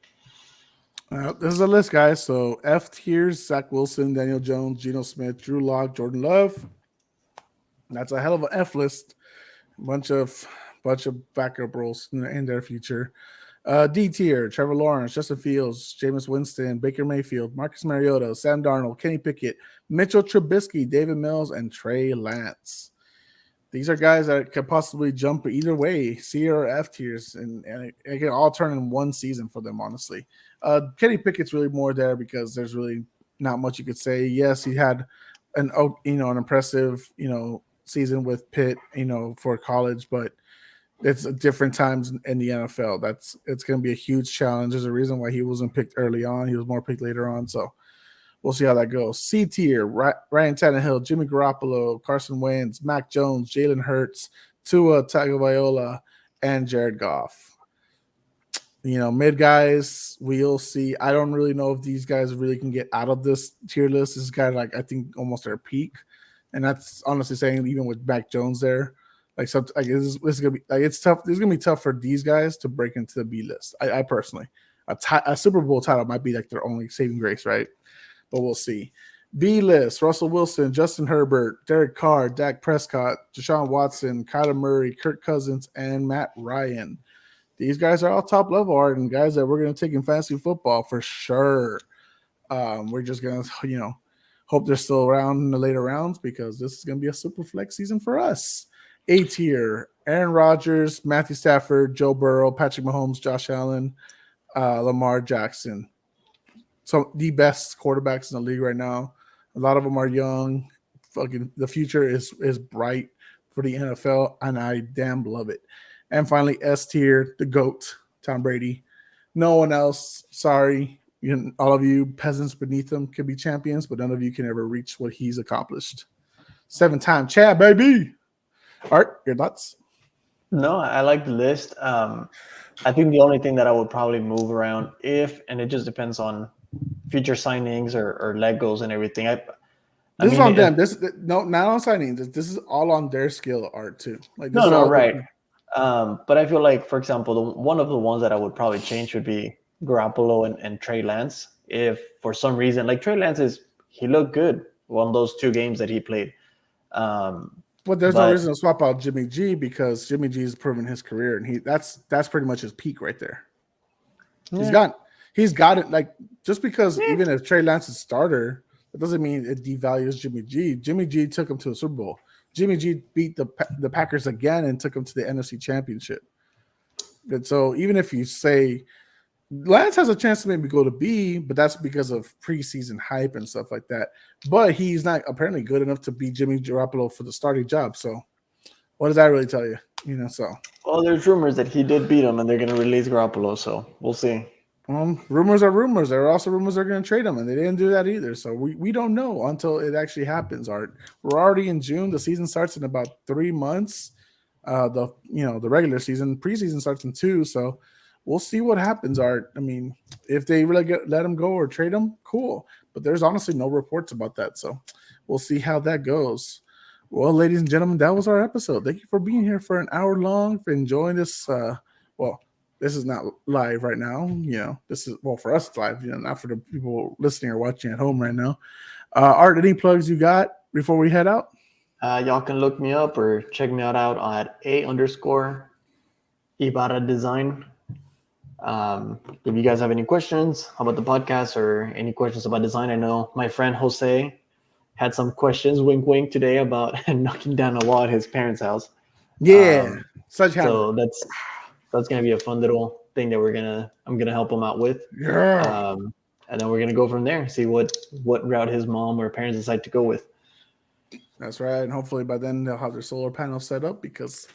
This is a list, guys. So F tiers: Zach Wilson, Daniel Jones, Geno Smith, Drew Lock, Jordan Love. That's a hell of an F list. Bunch of backup roles in their future. D tier: Trevor Lawrence, Justin Fields, Jameis Winston, Baker Mayfield, Marcus Mariota, Sam Darnold, Kenny Pickett, Mitchell Trubisky, David Mills, and Trey Lance. These are guys that could possibly jump either way, C or F tiers, and it can all turn in one season for them, honestly. Kenny Pickett's really more there because there's really not much you could say. Yes, he had an impressive season with Pitt, for college, but it's different times in the NFL. It's going to be a huge challenge. There's a reason why he wasn't picked early on. He was more picked later on. So we'll see how that goes. C tier: Ryan Tannehill, Jimmy Garoppolo, Carson Wentz, Mac Jones, Jalen Hurts, Tua Tagovailoa, and Jared Goff. Mid guys, we'll see. I don't really know if these guys really can get out of this tier list. This guy, like, I think almost their peak, and that's honestly saying even with Mac Jones there, like, this is gonna be like, it's tough. This is gonna be tough for these guys to break into the B list. I personally, a Super Bowl title might be like their only saving grace, right? But we'll see. B list: Russell Wilson, Justin Herbert, Derek Carr, Dak Prescott, Deshaun Watson, Kyler Murray, Kirk Cousins, and Matt Ryan. These guys are all top level art and guys that we're going to take in fantasy football for sure. We're just going to, hope they're still around in the later rounds because this is going to be a super flex season for us. A tier: Aaron Rodgers, Matthew Stafford, Joe Burrow, Patrick Mahomes, Josh Allen, Lamar Jackson. So the best quarterbacks in the league right now. A lot of them are young. Fucking the future is bright for the NFL, and I damn love it. And finally, S tier, the GOAT, Tom Brady. No one else. Sorry, all of you peasants beneath him could be champions, but none of you can ever reach what he's accomplished. 7-time champ, baby. Art, your thoughts? no, I like the list. I think the only thing that I would probably move around and it just depends on future signings or Legos and everything. This is on them. No, not on signings. This is all on their skill, Art, too. Like, this is all right. But I feel like, for example, one of the ones that I would probably change would be Garoppolo and Trey Lance. If for some reason, like, Trey Lance he looked good on those 2 games that he played. But there's no reason to swap out Jimmy G because Jimmy G has proven his career, and that's pretty much his peak right there. Yeah. He's got it. Like, just because even if Trey Lance is starter, it doesn't mean it devalues Jimmy G. Jimmy G took him to a Super Bowl. Jimmy G beat the Packers again and took them to the NFC Championship. And so even if you say Lance has a chance to maybe go to B, but that's because of preseason hype and stuff like that. But he's not apparently good enough to beat Jimmy Garoppolo for the starting job. So what does that really tell you? Well, there's rumors that he did beat him and they're going to release Garoppolo, so we'll see. Rumors are rumors. There are also rumors they're going to trade him, and they didn't do that either. So we don't know until it actually happens. Art, we're already in June. The season starts in about 3 months. The regular season, preseason starts in 2. So we'll see what happens. Art, I mean, if they really let him go or trade him, cool. But there's honestly no reports about that. So we'll see how that goes. Well, ladies and gentlemen, that was our episode. Thank you for being here for an hour long, for enjoying this. This is not live right now. This is, for us, it's live, not for the people listening or watching at home right now. Art, any plugs you got before we head out? Y'all can look me up or check me out at _Ibarra Design. If you guys have any questions about the podcast or any questions about design, I know my friend Jose had some questions, wink, wink, today about knocking down a wall at his parents' house. Yeah, such hammer. So that's gonna be a fun little thing that I'm gonna help him out with. Yeah. And then we're gonna go from there. See what route his mom or parents decide to go with. That's right. And hopefully by then they'll have their solar panel set up because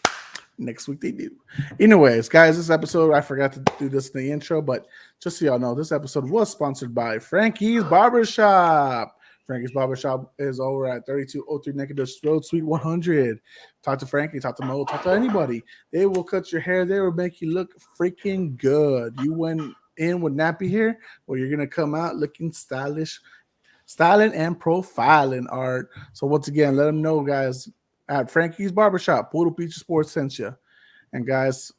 next week they do. Anyways, guys, this episode, I forgot to do this in the intro, but just so y'all know, this episode was sponsored by Frankie's Barbershop. Frankie's Barbershop is over at 3203 Natchitoches Road, Suite 100. Talk to Frankie, talk to Mo, talk to anybody. They will cut your hair. They will make you look freaking good. You went in with nappy hair, well, you're going to come out looking stylish, styling and profiling, Art. So once again, let them know, guys, at Frankie's Barbershop, Poodle Peach Sports sent you. And guys,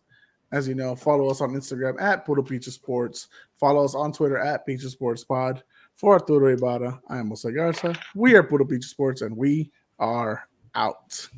as you know, follow us on Instagram at Poodle Peach Sports. Follow us on Twitter at Peach Sports Pod. For Arturo Ibarra, I am Jose Garza. We are Poodle Peach Sports, and we are out.